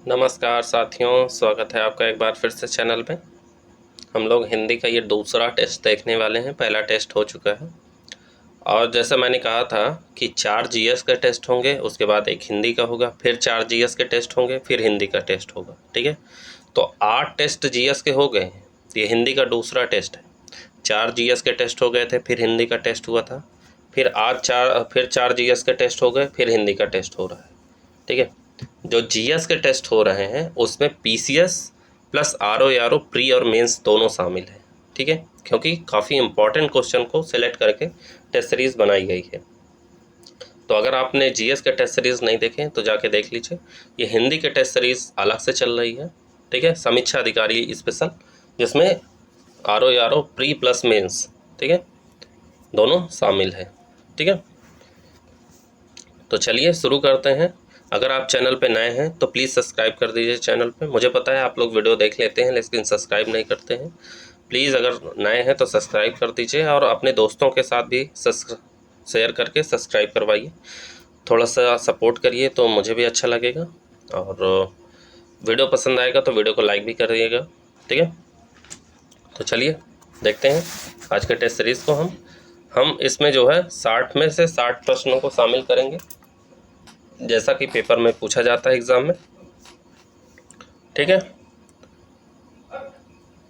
नमस्कार साथियों, स्वागत है आपका एक बार फिर से चैनल पे। हम लोग हिंदी का ये दूसरा टेस्ट देखने वाले हैं। पहला टेस्ट हो चुका है और जैसा मैंने कहा था कि 4 जीएस के टेस्ट होंगे, उसके बाद एक हिंदी का होगा, फिर 4 जीएस के टेस्ट होंगे, फिर हिंदी का टेस्ट होगा। ठीक है, तो 8 टेस्ट जीएस के हो गए हैं। ये हिंदी का दूसरा टेस्ट है। 4 जीएस के टेस्ट हो गए थे, फिर हिंदी का टेस्ट हुआ था, फिर आज 4 जीएस के टेस्ट हो गए, फिर हिंदी का टेस्ट हो रहा है। ठीक है, जो जीएस के टेस्ट हो रहे हैं उसमें पीसीएस प्लस आरओ प्री और मेंस दोनों शामिल है। ठीक है, क्योंकि काफ़ी इंपॉर्टेंट क्वेश्चन को सिलेक्ट करके टेस्ट सीरीज़ बनाई गई है। तो अगर आपने जीएस के टेस्ट सीरीज़ नहीं देखे तो जाके देख लीजिए। ये हिंदी के टेस्ट सीरीज़ अलग से चल रही है। ठीक है, समीक्षा अधिकारी स्पेशल, जिसमें आरओ प्री प्लस मेंस, ठीक है, दोनों शामिल है। ठीक है, तो चलिए शुरू करते हैं। अगर आप चैनल पे नए हैं तो प्लीज़ सब्सक्राइब कर दीजिए चैनल पे। मुझे पता है आप लोग वीडियो देख लेते हैं लेकिन सब्सक्राइब नहीं करते हैं। प्लीज़ अगर नए हैं तो सब्सक्राइब कर दीजिए और अपने दोस्तों के साथ भी शेयर करके सब्सक्राइब करवाइए। थोड़ा सा सपोर्ट करिए तो मुझे भी अच्छा लगेगा, और वीडियो पसंद आएगा तो वीडियो को लाइक भी कर दिएगा। ठीक है, तो चलिए देखते हैं आज के टेस्ट सीरीज़ को। हम इसमें जो है 60 में से 60 प्रश्नों को शामिल करेंगे, जैसा कि पेपर में पूछा जाता है एग्ज़ाम में। ठीक है,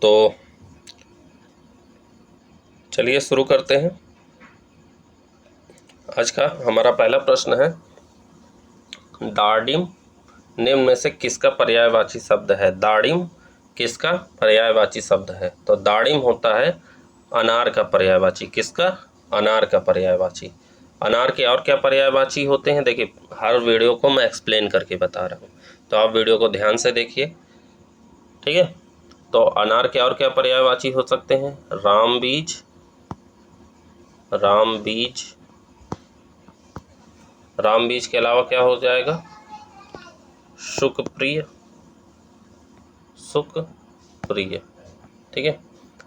तो चलिए शुरू करते हैं। आज का हमारा पहला प्रश्न है, दाड़िम निम्न में से किसका पर्यायवाची शब्द है? दाड़िम किसका पर्यायवाची शब्द है? तो दाड़िम होता है अनार का पर्यायवाची। किसका? अनार का पर्यायवाची। अनार के और क्या पर्यायवाची होते हैं? देखिए, हर वीडियो को मैं एक्सप्लेन करके बता रहा हूँ, तो आप वीडियो को ध्यान से देखिए। ठीक है, तो अनार के और क्या पर्यायवाची हो सकते हैं? राम बीज, राम बीज, राम बीज के अलावा क्या हो जाएगा? सुखप्रिय, सुखप्रिय। ठीक है,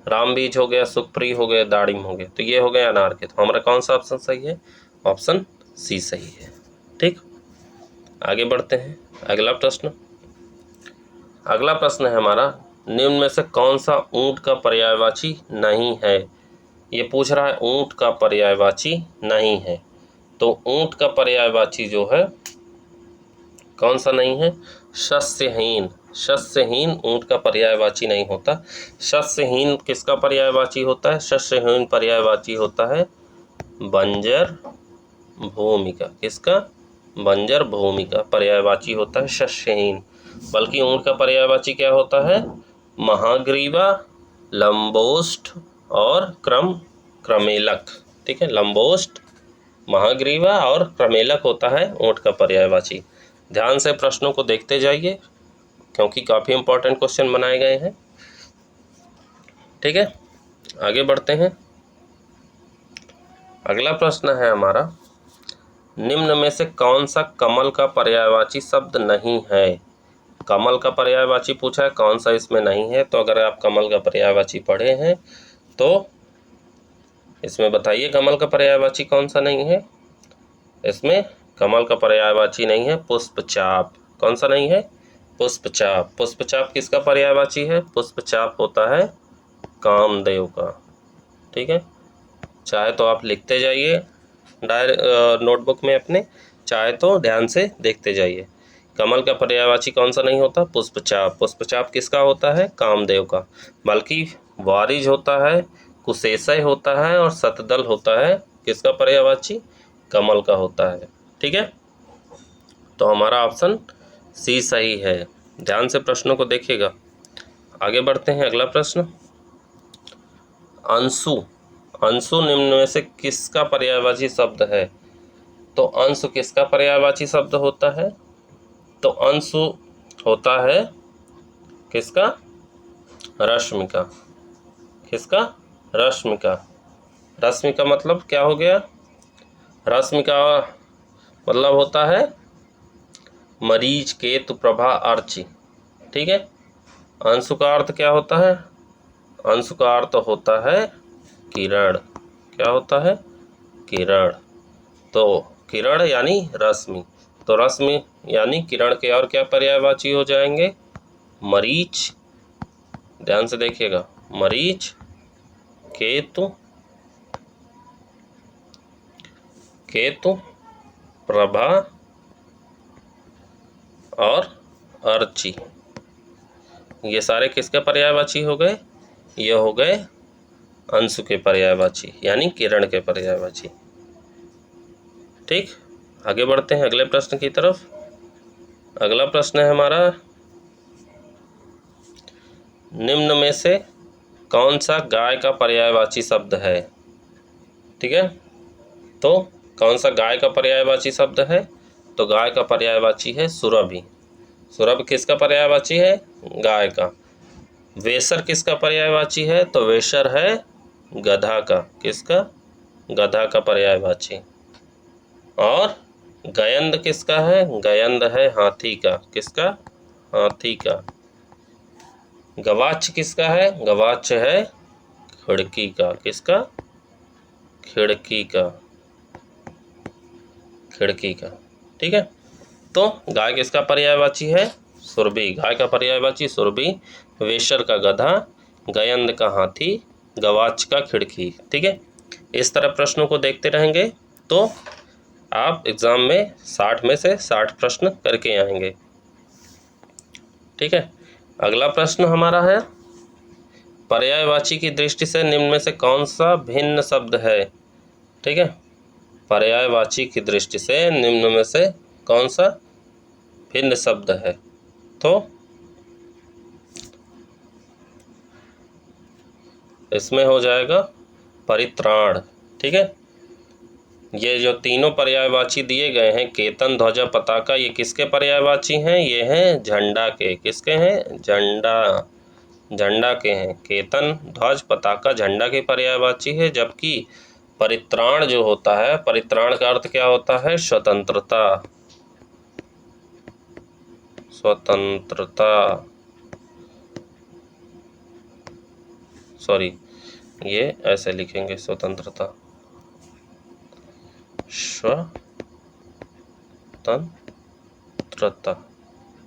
राम बीज हो गया, सुखप्रिय हो गया, दाड़िम हो गया, तो ये हो गए अनार के। तो हमारा कौन सा ऑप्शन सही है? ऑप्शन सी सही है। ठीक, आगे बढ़ते हैं। अगला प्रश्न, अगला प्रश्न है हमारा, निम्न में से कौन सा ऊंट का पर्यायवाची नहीं है? ये पूछ रहा है ऊंट का पर्यायवाची नहीं है। तो ऊंट का पर्यायवाची जो है कौन सा नहीं है? शस्यहीन। शस्यहीन ऊंट का पर्यायवाची नहीं होता। शस्यहीन किसका पर्यायवाची होता है? शस्यहीन पर्यायवाची होता है बंजर भूमि का। किसका? बंजर भूमि का पर्यायवाची होता है शस्यहीन। बल्कि ऊंट का पर्यायवाची क्या होता है? महाग्रीवा, लंबोष्ठ और क्रमेलक। ठीक है, लंबोष्ठ, महाग्रीवा और क्रमेलक होता है ऊंट का पर्यायवाची। ध्यान से प्रश्नों को देखते जाइए क्योंकि काफ़ी इंपॉर्टेंट क्वेश्चन बनाए गए हैं। ठीक है, आगे बढ़ते हैं। अगला प्रश्न है हमारा, निम्न में से कौन सा कमल का पर्यायवाची शब्द नहीं है? कमल का पर्यायवाची पूछा है, कौन सा इसमें नहीं है? तो अगर आप कमल का पर्यायवाची पढ़े हैं तो इसमें बताइए कमल का पर्यायवाची कौन सा नहीं है? इसमें कमल का पर्यायवाची नहीं है पुष्पचाप। कौन सा नहीं है? पुष्पचाप। पुष्पचाप किसका पर्यायवाची है? पुष्पचाप होता है कामदेव का। ठीक है, चाहे तो आप लिखते जाइए नोटबुक में अपने, चाहे तो ध्यान से देखते जाइए। कमल का पर्यायवाची कौन सा नहीं होता? पुष्पचाप। पुष्पचाप किसका होता है? कामदेव का। बल्कि वारिज होता है, कुशेषय होता है और शतदल होता है किसका पर्यायवाची? कमल का होता है। ठीक है, तो हमारा ऑप्शन सी सही है। ध्यान से प्रश्नों को देखिएगा। आगे बढ़ते हैं। अगला प्रश्न, अंशु। अंशु निम्न में से किसका पर्यायवाची शब्द है? तो अंशु किसका पर्यायवाची शब्द होता है? तो अंशु होता है किसका? रश्मि का। किसका? रश्मि का। रश्मि का मतलब क्या हो गया? रश्मि का मतलब होता है मरीच, केतु, प्रभा, अर्ची। ठीक है, अंशु का अर्थ क्या होता है? अंशु का अर्थ होता है किरण। क्या होता है? किरण। तो किरण यानी रश्मि। तो रश्मि यानी किरण के और क्या पर्यायवाची हो जाएंगे? मरीच, ध्यान से देखिएगा, मरीच, केतु, केतु, प्रभा और अर्ची। ये सारे किसके पर्यायवाची हो गए? ये हो गए अंशु के पर्यायवाची यानी किरण के पर्यायवाची। ठीक, आगे बढ़ते हैं अगले प्रश्न की तरफ। अगला प्रश्न है हमारा, निम्न में से कौन सा गाय का पर्यायवाची शब्द है? ठीक है, तो कौन सा गाय का पर्यायवाची शब्द है? तो गाय का पर्यायवाची है सुरभि। सुरभ किसका पर्यायवाची है? गाय का। वेसर किसका पर्यायवाची है? तो वेसर है गधा का। किसका? गधा का पर्यायवाची। और गयंद किसका है? गयंद है हाथी का। किसका? हाथी का। गवाच किसका है? गवाच है खिड़की का। किसका? खिड़की का। खिड़की का। ठीक है, तो गाय किसका पर्यायवाची है? सुरभि। गाय का पर्यायवाची सुरभि, वेशर का गधा, गयंद का हाथी, गवाच का खिड़की। ठीक है, इस तरह प्रश्नों को देखते रहेंगे तो आप एग्जाम में 60 में से 60 प्रश्न करके आएंगे। ठीक है, अगला प्रश्न हमारा है, पर्यायवाची की दृष्टि से निम्न में से कौन सा भिन्न शब्द है? ठीक है, पर्यायवाची की दृष्टि से निम्न में से कौन सा भिन्न शब्द है? तो इसमें हो जाएगा परित्राण। ठीक है, ये जो तीनों पर्यायवाची दिए गए हैं, केतन, ध्वजा, पताका, ये किसके पर्यायवाची हैं? ये हैं झंडा के। किसके हैं? झंडा, झंडा के हैं। केतन, ध्वज, पताका झंडा के पर्यायवाची है। जबकि परित्राण जो होता है, परित्राण का अर्थ क्या होता है? स्वतंत्रता। स्वतंत्रता, सॉरी ये ऐसे लिखेंगे, स्वतंत्रता, स्वतंत्रता।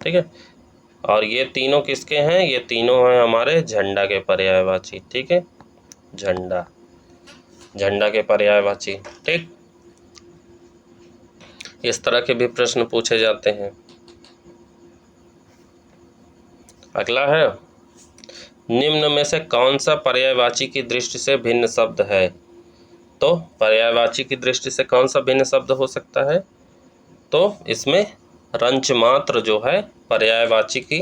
ठीक है, और ये तीनों किसके हैं? ये तीनों हैं हमारे झंडा के पर्यायवाची। ठीक है, झंडा, झंडा के पर्यायवाची। ठीक, इस तरह के भी प्रश्न पूछे जाते हैं। अगला है, निम्न में से कौन सा पर्यायवाची की दृष्टि से भिन्न शब्द है? तो पर्यायवाची की दृष्टि से कौन सा भिन्न शब्द हो सकता है? तो इसमें रंच मात्र जो है पर्यायवाची की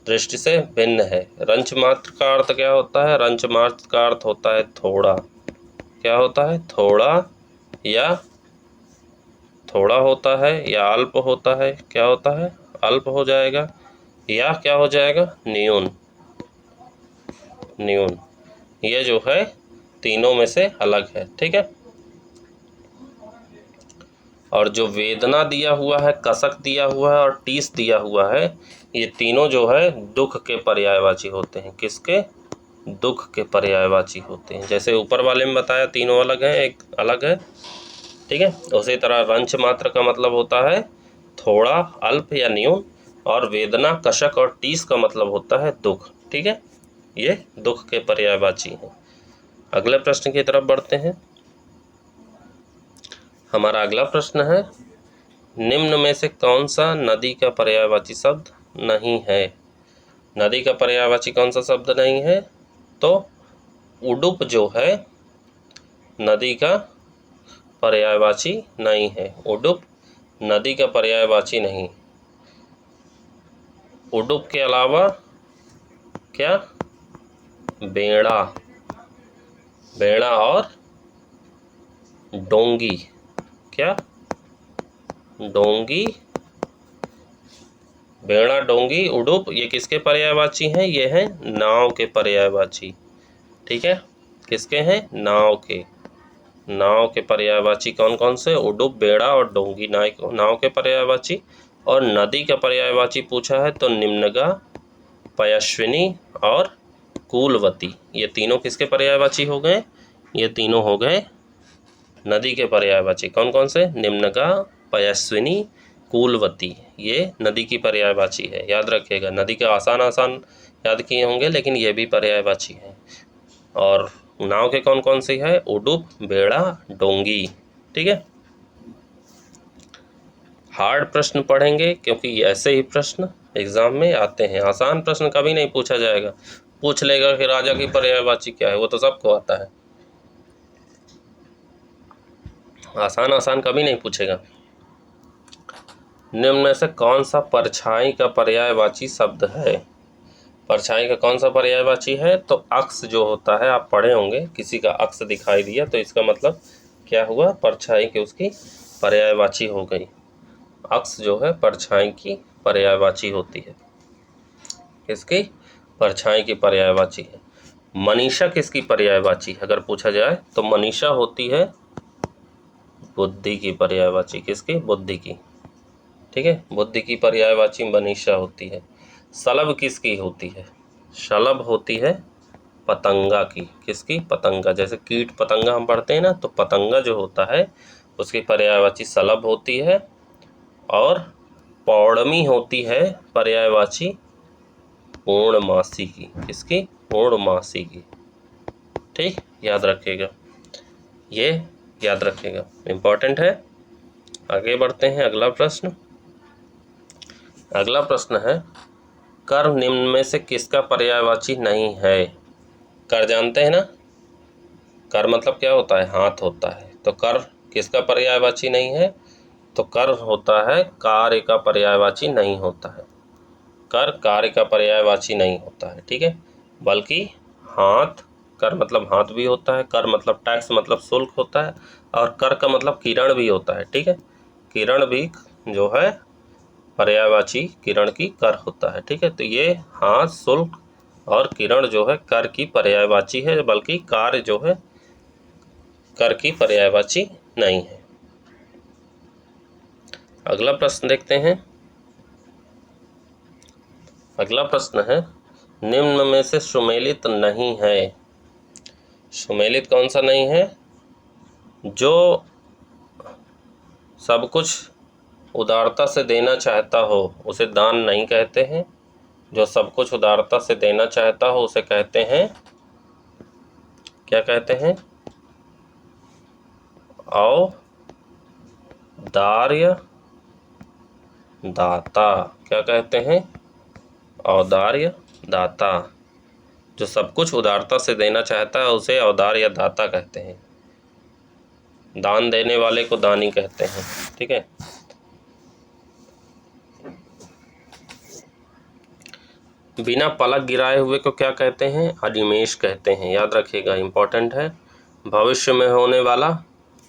दृष्टि से भिन्न है। रंच मात्र का अर्थ क्या होता है? रंच मात्र का अर्थ होता है थोड़ा। क्या होता है? थोड़ा, या थोड़ा होता है, या अल्प होता है। क्या होता है? अल्प हो जाएगा, या क्या हो जाएगा? न्यून। न्यून, ये जो है तीनों में से अलग है। ठीक है, और जो वेदना दिया हुआ है, कसक दिया हुआ है और टीस दिया हुआ है, ये तीनों जो है दुख के पर्यायवाची होते हैं। किसके? दुख के पर्यायवाची होते हैं। जैसे ऊपर वाले में बताया तीनों अलग हैं, एक अलग है। ठीक है, उसी तरह रंच मात्र का मतलब होता है थोड़ा, अल्प या न्यून, और वेदना, कसक और टीस का मतलब होता है दुख। ठीक है, ये दुख के पर्यायवाची हैं। अगले प्रश्न की तरफ बढ़ते हैं। हमारा अगला प्रश्न है, निम्न में से कौन सा नदी का पर्यायवाची शब्द नहीं है? नदी का पर्यायवाची कौन सा शब्द नहीं है? तो उडुप जो है नदी का पर्यायवाची नहीं है। उडुप नदी का पर्यायवाची नहीं। उडुप के अलावा क्या? बेड़ा, बेड़ा और डोंगी। क्या? डोंगी, बेड़ा, डोंगी, उडुप, ये किसके पर्यायवाची हैं? ये हैं नाव के पर्यायवाची। ठीक है, किसके हैं? नाव के। नाव के पर्यायवाची कौन कौन से? उडुप, बेड़ा और डोंगी नाव के पर्यायवाची। और नदी का पर्यायवाची पूछा है तो निम्नगा, पयस्विनी और कूलवती, ये तीनों किसके पर्यायवाची हो गए? ये तीनों हो गए नदी के पर्यायवाची। कौन कौन से? निम्नगा, पयस्विनी, कूलवती, ये नदी की पर्यायवाची है, याद रखिएगा। नदी के आसान आसान याद किए होंगे, लेकिन ये भी पर्यायवाची है। और नाव के कौन कौन सी है? उडुप, बेड़ा, डोंगी। ठीक है, हार्ड प्रश्न पढ़ेंगे क्योंकि ऐसे ही प्रश्न एग्जाम में आते हैं। आसान प्रश्न कभी नहीं पूछा जाएगा। पूछ लेगा कि राजा की पर्यायवाची क्या है, वो तो सबको आता है। आसान आसान कभी नहीं पूछेगा। निम्न में से कौन सा परछाई का पर्यायवाची शब्द है? परछाई का कौन सा पर्यायवाची है? तो अक्स जो होता है, आप पढ़े होंगे, किसी का अक्स दिखाई दिया तो इसका मतलब क्या हुआ? परछाई की उसकी पर्यायवाची हो गई। अक्स जो है परछाई की पर्यायवाची होती है। किसकी? परछाई की पर्यायवाची है। मनीषा किसकी पर्यायवाची है अगर पूछा जाए? तो मनीषा होती है बुद्धि की पर्यायवाची। किसकी? बुद्धि की। ठीक है, बुद्धि की पर्यायवाची मनीषा होती है। शलभ किसकी होती है? शलभ होती है पतंगा की। किसकी? पतंगा। जैसे कीट पतंगा हम पढ़ते हैं ना, तो पतंगा जो होता है उसकी पर्यायवाची शलभ होती है। और पौड़मी होती है पर्यायवाची पूर्णमासी की। किसकी? पूर्णमासी की। ठीक, याद रखिएगा, ये याद रखिएगा, इम्पोर्टेंट है। आगे बढ़ते हैं, अगला प्रश्न। अगला प्रश्न है, कर निम्न में से किसका पर्यायवाची नहीं है? कर जानते हैं ना? कर मतलब क्या होता है? हाथ होता है। तो कर किसका पर्यायवाची नहीं है? तो कर होता है कार्य का पर्यायवाची नहीं होता है। कर कार्य का पर्यायवाची नहीं होता है। ठीक है, बल्कि हाथ, कर मतलब हाथ भी होता है, कर मतलब टैक्स मतलब शुल्क होता है, और कर का मतलब किरण भी होता है। ठीक है, किरण भी जो है पर्यायवाची किरण की कर होता है। ठीक है, तो ये हाथ, शुल्क और किरण जो है कर की पर्यायवाची है, बल्कि कार्य जो है कर की पर्यायवाची नहीं है। अगला प्रश्न देखते हैं। अगला प्रश्न है, निम्न में से सुमेलित नहीं है। सुमेलित कौन सा नहीं है? जो सब कुछ उदारता से देना चाहता हो उसे दान नहीं कहते हैं। जो सब कुछ उदारता से देना चाहता हो उसे कहते हैं, क्या कहते हैं? औदार्य दाता। क्या कहते हैं? औदार्य दाता। जो सब कुछ उदारता से देना चाहता है उसे औदार्य दाता कहते हैं। दान देने वाले को दानी कहते हैं। ठीक है, बिना पलक गिराए हुए को क्या कहते हैं? अनिमेष कहते हैं। याद रखिएगा, इंपॉर्टेंट है। भविष्य में होने वाला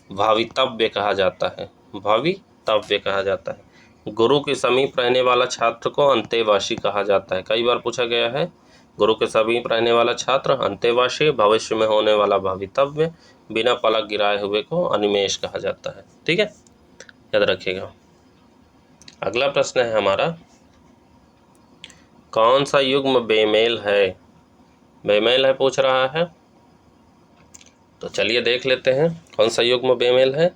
भावितव्य कहा जाता है। भावितव्य कहा जाता है। गुरु के समीप रहने वाला छात्र को अंतेवासी कहा जाता है। कई बार पूछा गया है। गुरु के समीप रहने वाला छात्र अंतेवासी, भविष्य में होने वाला भावितव्य, बिना पलक गिराए हुए को अनिमेष कहा जाता है। ठीक है, याद रखिएगा। अगला प्रश्न है हमारा, कौन सा युग्म बेमेल है? बेमेल है पूछ रहा है, तो चलिए देख लेते हैं कौन सा युग्म बेमेल है।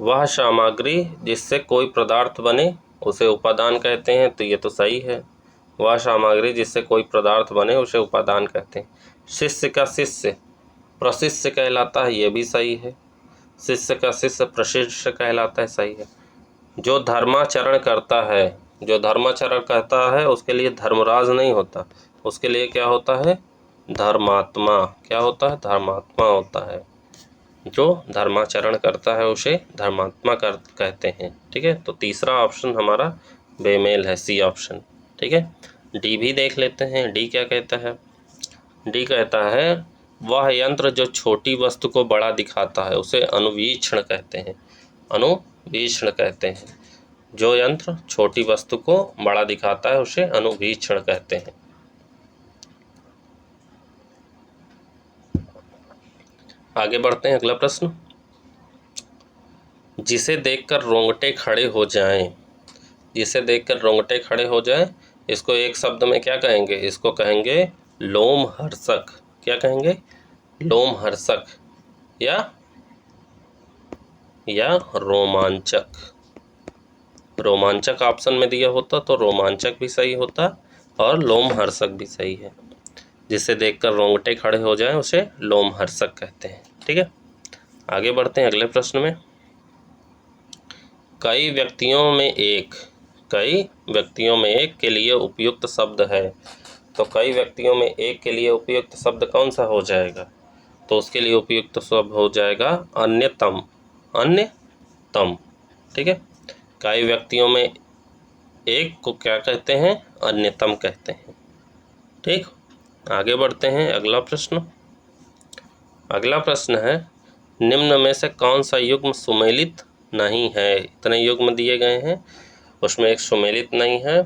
वह सामग्री जिससे कोई पदार्थ बने उसे उपादान कहते हैं, तो ये तो सही है। वह सामग्री जिससे कोई पदार्थ बने उसे उपादान कहते हैं। शिष्य का शिष्य प्रशिष्य कहलाता है, ये भी सही है। शिष्य का शिष्य प्रशिष्य कहलाता है, सही है। जो धर्माचरण करता है, जो धर्माचरण करता है उसके लिए धर्मराज नहीं होता, उसके लिए क्या होता है? धर्मात्मा। क्या होता है? धर्मात्मा होता है। जो धर्माचरण करता है उसे धर्मात्मा कहते हैं। ठीक है, तो तीसरा ऑप्शन हमारा बेमेल है, सी ऑप्शन। ठीक है, डी भी देख लेते हैं। डी क्या कहता है? डी कहता है, वह यंत्र जो छोटी वस्तु को बड़ा दिखाता है उसे अनुवीक्षण कहते हैं। अनुवीक्षण कहते हैं। जो यंत्र छोटी वस्तु को बड़ा दिखाता है उसे अनुवीक्षण कहते हैं। आगे बढ़ते हैं, अगला प्रश्न। जिसे देखकर रोंगटे खड़े हो जाएं, जिसे देखकर रोंगटे खड़े हो जाएं, इसको एक शब्द में क्या कहेंगे? इसको कहेंगे लोमहर्षक। क्या कहेंगे? लोमहर्षक या रोमांचक। रोमांचक ऑप्शन में दिया होता तो रोमांचक भी सही होता और लोमहर्षक भी सही है। जिसे देखकर रोंगटे खड़े हो जाएं उसे लोमहर्षक कहते हैं। ठीक है, आगे बढ़ते हैं अगले प्रश्न में। कई व्यक्तियों में एक के लिए उपयुक्त शब्द है। तो कई व्यक्तियों में एक के लिए उपयुक्त शब्द कौन सा हो जाएगा? तो उसके लिए उपयुक्त शब्द हो जाएगा अन्यतम। अन्यतम, ठीक है। कई व्यक्तियों में एक को क्या कहते हैं? अन्यतम कहते हैं। ठीक, आगे बढ़ते हैं अगला प्रश्न। अगला प्रश्न है, निम्न में से कौन सा युग्म सुमेलित नहीं है? इतने युग्म दिए गए हैं, उसमें एक सुमेलित नहीं है।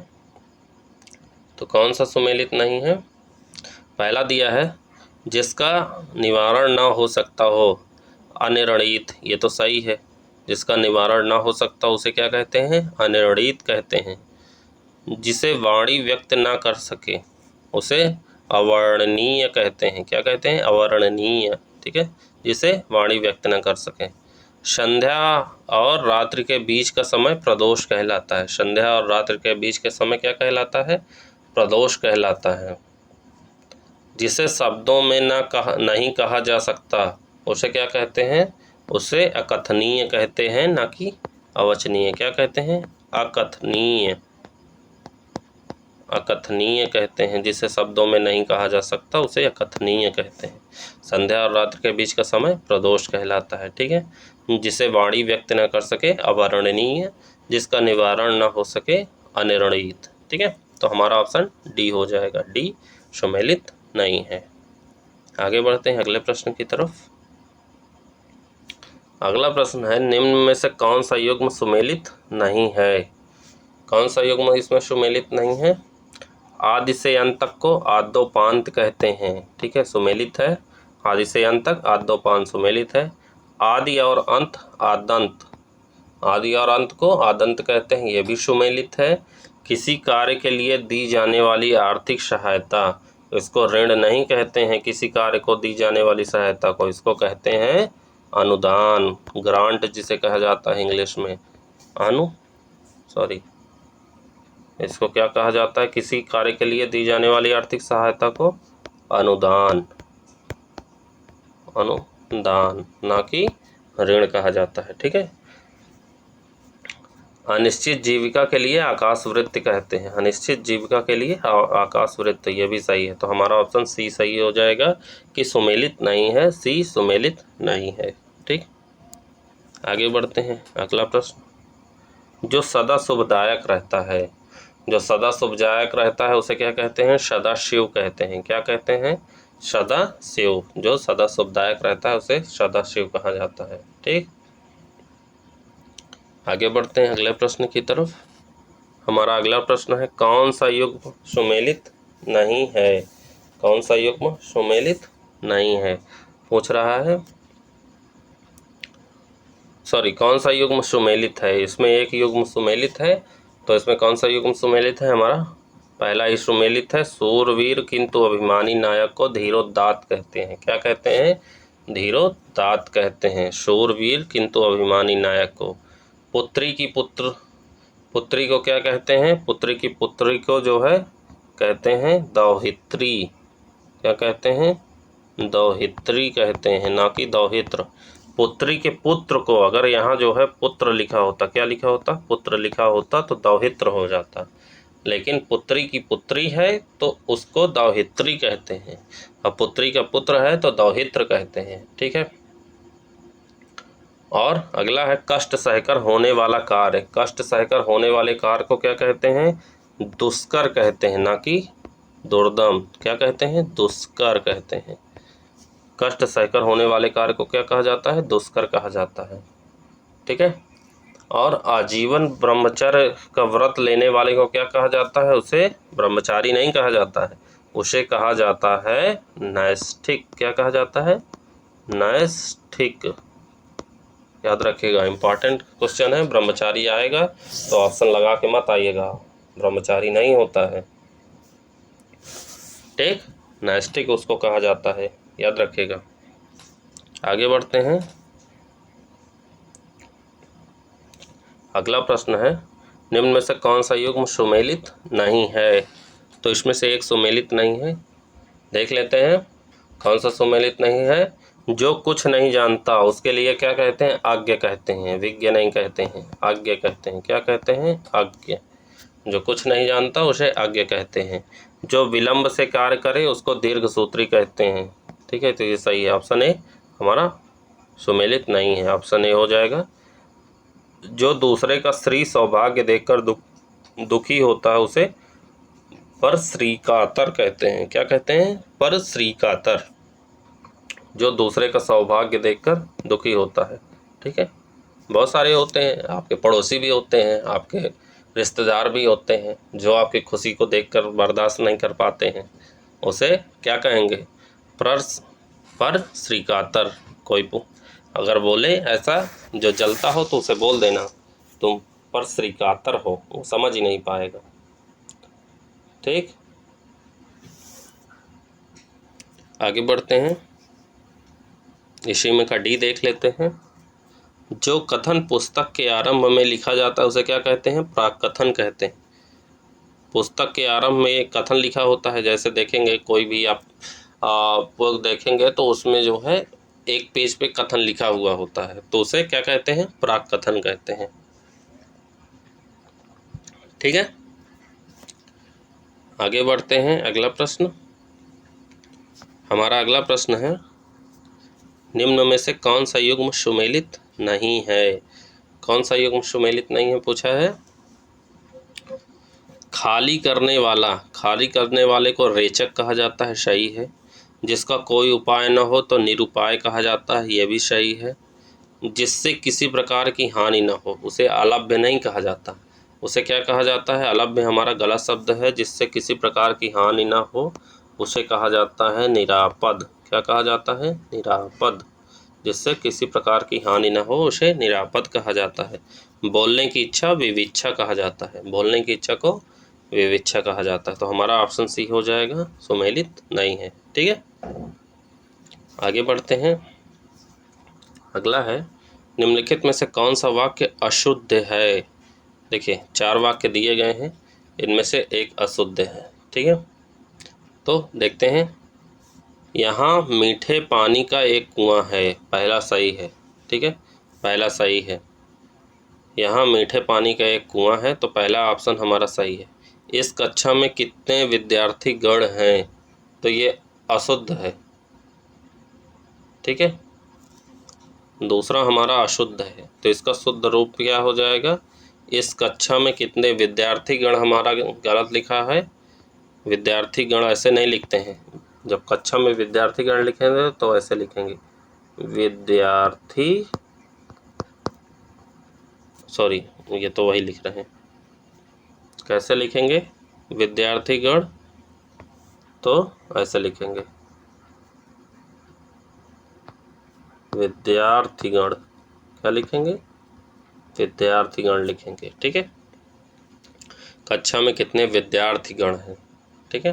तो कौन सा सुमेलित नहीं है? पहला दिया है, जिसका निवारण ना हो सकता हो, अनिर्णित। ये तो सही है, जिसका निवारण ना हो सकता उसे क्या कहते हैं? अनिर्णित कहते हैं। जिसे वाणी व्यक्त ना कर सके उसे अवर्णनीय कहते हैं। क्या कहते हैं? अवर्णनीय, ठीक है, जिसे वाणी व्यक्त न कर सके। संध्या और रात्रि के बीच का समय प्रदोष कहलाता है। संध्या और रात्रि के बीच के समय क्या कहलाता है? प्रदोष कहलाता है। जिसे शब्दों में नहीं कहा जा सकता उसे क्या कहते हैं? उसे अकथनीय कहते हैं, ना कि अवचनीय। क्या कहते हैं? अकथनीय। अकथनीय कहते हैं। जिसे शब्दों में नहीं कहा जा सकता उसे अकथनीय कहते हैं। संध्या और रात्रि के बीच का समय प्रदोष कहलाता है। ठीक है, जिसे वाणी व्यक्त न कर सके अवर्णनीय, जिसका निवारण न हो सके अनिर्णित। ठीक है, तो हमारा ऑप्शन डी हो जाएगा। डी सुमेलित नहीं है। आगे बढ़ते हैं अगले प्रश्न की तरफ। अगला प्रश्न है, निम्न में से कौन सा युग्म सुमेलित नहीं है? कौन सा युग्म इसमें सुमेलित नहीं है? आदि से अंत तक को आद्योपांत कहते हैं। ठीक है, सुमेलित है। आदि से अंत तक आद्योपांत सुमेलित है। आदि और अंत आदंत, आदि और अंत को आदंत कहते हैं, ये भी सुमेलित है। किसी कार्य के लिए दी जाने वाली आर्थिक सहायता, इसको ऋण नहीं कहते हैं। किसी कार्य को दी जाने वाली सहायता को, इसको कहते हैं अनुदान, ग्रांट जिसे कहा जाता है इंग्लिश में। इसको क्या कहा जाता है? किसी कार्य के लिए दी जाने वाली आर्थिक सहायता को अनुदान, अनुदान, ना कि ऋण कहा जाता है। ठीक है, अनिश्चित जीविका के लिए आकाशवृत्ति कहते हैं। अनिश्चित जीविका के लिए आकाशवृत्ति, ये भी सही है। तो हमारा ऑप्शन सी सही हो जाएगा कि सुमेलित नहीं है। सी सुमेलित नहीं है। ठीक, आगे बढ़ते हैं अगला प्रश्न। जो सदा शुभदायक रहता है, जो सदा शुभदायक रहता है उसे क्या कहते हैं? सदाशिव कहते हैं। क्या कहते हैं? सदाशिव। जो सदा शुभदायक रहता है उसे सदाशिव कहा जाता है। ठीक, आगे बढ़ते हैं अगले प्रश्न की तरफ। हमारा अगला प्रश्न है, कौन सा युग्म सुमेलित नहीं है? कौन सा युग्म सुमेलित नहीं है पूछ रहा है। कौन सा युग्म सुमेलित है? इसमें एक युग्म सुमेलित है, तो इसमें कौन सा युग्म सुमेलित है? हमारा पहला ही सुमेलित है। शूरवीर किंतु अभिमानी नायक को धीरोदात्त कहते हैं। क्या कहते हैं? धीरोदात्त कहते हैं। शूरवीर किंतु अभिमानी नायक को। पुत्री की पुत्री को क्या कहते हैं? पुत्री की पुत्री को जो है कहते हैं दौहित्री। क्या कहते हैं? दौहित्री कहते हैं, ना कि दौहित्र। पुत्री के पुत्र को अगर यहाँ जो है पुत्र लिखा होता, क्या लिखा होता? पुत्र लिखा होता तो दौहित्र हो जाता, लेकिन पुत्री की पुत्री है तो उसको दौहित्री कहते हैं, और पुत्री का पुत्र है तो दौहित्र कहते हैं। ठीक है, और अगला है कष्ट सहकर होने वाला कार्य। कष्ट सहकर होने वाले कार्य को क्या कहते हैं? दुष्कर कहते हैं, ना कि दुर्दम। क्या कहते हैं? दुष्कर कहते हैं। कष्ट सहकर होने वाले कार्य को क्या कहा जाता है? दुष्कर कहा जाता है। ठीक है, और आजीवन ब्रह्मचर्य का व्रत लेने वाले को क्या कहा जाता है? उसे ब्रह्मचारी नहीं कहा जाता है, उसे कहा जाता है नैष्ठिक। क्या कहा जाता है? नैष्ठिक। याद रखिएगा, इंपॉर्टेंट क्वेश्चन है। ब्रह्मचारी आएगा तो ऑप्शन लगा के मत आइएगा, ब्रह्मचारी नहीं होता है। ठीक, नैष्ठिक उसको कहा जाता है, याद रखिएगा। आगे बढ़ते हैं। अगला प्रश्न है, निम्न में से कौन सा युग्म सुमेलित नहीं है? तो इसमें से एक सुमेलित नहीं है, देख लेते हैं कौन सा सुमेलित नहीं है। जो कुछ नहीं जानता उसके लिए क्या कहते हैं? आज्ञा कहते हैं, विज्ञ नहीं कहते हैं, आज्ञा कहते हैं। क्या कहते हैं? आज्ञा। जो कुछ नहीं जानता उसे आज्ञा कहते हैं। जो विलंब से कार्य करे उसको दीर्घ सूत्री कहते हैं। ठीक है, तो ये सही है, ऑप्शन ए हमारा सुमेलित नहीं है, ऑप्शन ए हो जाएगा। जो दूसरे का श्री सौभाग्य देखकर दुखी होता है उसे पर श्रीकातर कहते हैं। क्या कहते हैं? पर श्रीकातर। जो दूसरे का सौभाग्य देखकर दुखी होता है। ठीक है, बहुत सारे होते हैं, आपके पड़ोसी भी होते हैं, आपके रिश्तेदार भी होते हैं, जो आपकी खुशी को देखकर बर्दाश्त नहीं कर पाते हैं, उसे क्या कहेंगे? पर श्रीकातर। कोई अगर बोले ऐसा जो जलता हो तो उसे बोल देना तुम पर श्रीकातर हो, वो समझ ही नहीं पाएगा। ठीक, आगे बढ़ते हैं, इसी में का डी देख लेते हैं। जो कथन पुस्तक के आरंभ में लिखा जाता है उसे क्या कहते हैं? प्राक कथन कहते हैं। पुस्तक के आरंभ में एक कथन लिखा होता है, जैसे देखेंगे कोई भी आप पुस्तक देखेंगे तो उसमें जो है एक पेज पे कथन लिखा हुआ होता है, तो उसे क्या कहते हैं? प्राक कथन कहते हैं। ठीक है, आगे बढ़ते हैं, अगला प्रश्न। हमारा अगला प्रश्न है, निम्न में से कौन सा युग्म सुमेलित नहीं है? कौन सा युग्म सुमेलित नहीं है पूछा है? खाली करने वाला, खाली करने वाले को रेचक कहा जाता है, सही है। जिसका कोई उपाय न हो तो निरुपाय कहा जाता है, यह भी सही है। जिससे किसी प्रकार की हानि न हो उसे अलभ्य नहीं कहा जाता, उसे क्या कहा जाता है? अलभ्य हमारा गलत शब्द है। जिससे किसी प्रकार की हानि न हो उसे कहा जाता है निरापद। क्या कहा जाता है? निरापद। जिससे किसी प्रकार की हानि न हो उसे निरापद कहा जाता है। बोलने की इच्छा विविच्छा कहा जाता है, बोलने की इच्छा को विविच्छा कहा जाता है। तो हमारा ऑप्शन सी हो जाएगा, सुमेलित नहीं है। ठीक है, आगे बढ़ते हैं, अगला है, निम्नलिखित में से कौन सा वाक्य अशुद्ध है? देखिए 4 वाक्य दिए गए हैं, इनमें से एक अशुद्ध है। ठीक है, तो देखते हैं। यहाँ मीठे पानी का एक कुआं है, पहला सही है। ठीक है, पहला सही है। यहाँ मीठे पानी का एक कुआं है, तो पहला ऑप्शन हमारा सही है। इस कक्षा में कितने विद्यार्थी गण हैं? तो ये अशुद्ध है। ठीक है, दूसरा हमारा अशुद्ध है, तो इसका शुद्ध रूप क्या हो जाएगा? इस कक्षा में कितने विद्यार्थी गण, हमारा गलत लिखा है। विद्यार्थी गण ऐसे नहीं लिखते हैं, जब कक्षा में विद्यार्थी गण लिखेंगे तो ऐसे लिखेंगे विद्यार्थी, सॉरी ये तो वही लिख रहे हैं। कैसे लिखेंगे? विद्यार्थी गण, तो ऐसे लिखेंगे विद्यार्थीगण। क्या लिखेंगे? विद्यार्थीगण लिखेंगे। ठीक है, कक्षा में कितने विद्यार्थीगण हैं? ठीक है,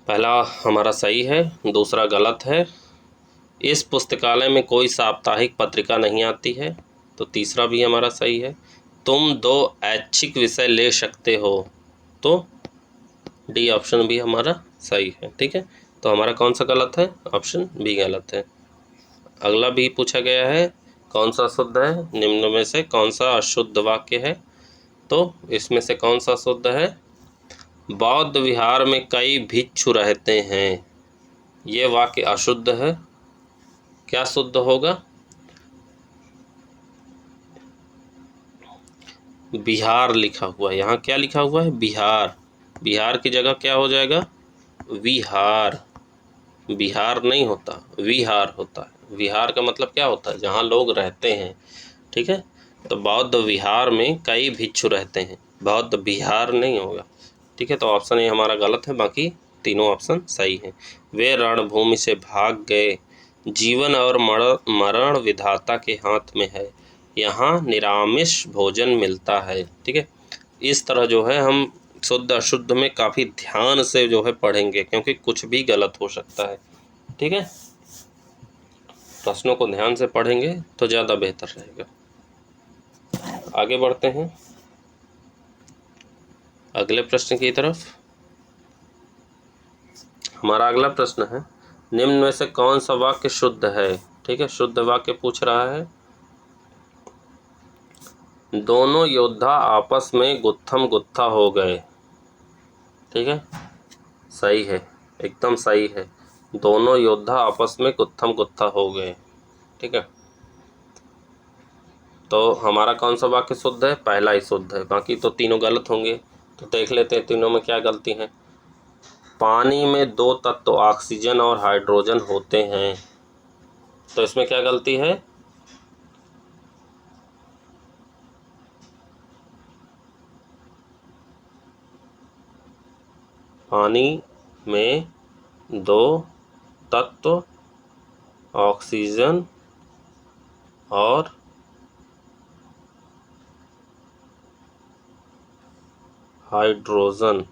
पहला हमारा सही है, दूसरा गलत है। इस पुस्तकालय में कोई साप्ताहिक पत्रिका नहीं आती है, तो तीसरा भी हमारा सही है। तुम 2 ऐच्छिक विषय ले सकते हो, तो डी ऑप्शन भी हमारा सही है। ठीक है, तो हमारा कौन सा गलत है? ऑप्शन बी गलत है। अगला भी पूछा गया है, कौन सा शुद्ध है? निम्न में से कौन सा अशुद्ध वाक्य है? तो इसमें से कौन सा शुद्ध है? बौद्ध विहार में कई भिक्षु रहते हैं, ये वाक्य अशुद्ध है। क्या शुद्ध होगा? बिहार लिखा हुआ है, यहाँ क्या लिखा हुआ है? बिहार। बिहार की जगह क्या हो जाएगा? विहार। बिहार नहीं होता, विहार होता है। विहार का मतलब क्या होता है? जहाँ लोग रहते हैं। ठीक है, तो बौद्ध विहार में कई भिक्षु रहते हैं, बौद्ध विहार नहीं होगा। ठीक है, तो ऑप्शन ए हमारा गलत है, बाकी तीनों ऑप्शन सही हैं। वे रणभूमि से भाग गए, जीवन और मरण विधाता के हाथ में है, यहाँ निरामिष भोजन मिलता है। ठीक है, इस तरह जो है हम शुद्ध अशुद्ध में काफ़ी ध्यान से जो है पढ़ेंगे, क्योंकि कुछ भी गलत हो सकता है। ठीक है, प्रश्नों को ध्यान से पढ़ेंगे तो ज़्यादा बेहतर रहेगा। आगे बढ़ते हैं अगले प्रश्न की तरफ। हमारा अगला प्रश्न है, निम्न में से कौन सा वाक्य शुद्ध है? ठीक है, शुद्ध वाक्य पूछ रहा है। दोनों योद्धा आपस में गुत्थम गुत्था हो गए। ठीक है, सही है, एकदम सही है। दोनों योद्धा आपस में गुत्थम गुत्था हो गए। ठीक है, तो हमारा कौन सा वाक्य शुद्ध है? पहला ही शुद्ध है, बाकी तो तीनों गलत होंगे। तो देख लेते हैं तीनों में क्या गलती है। पानी में दो तत्व ऑक्सीजन और हाइड्रोजन होते हैं, तो इसमें क्या गलती है? पानी में दो तत्व ऑक्सीजन और हाइड्रोजन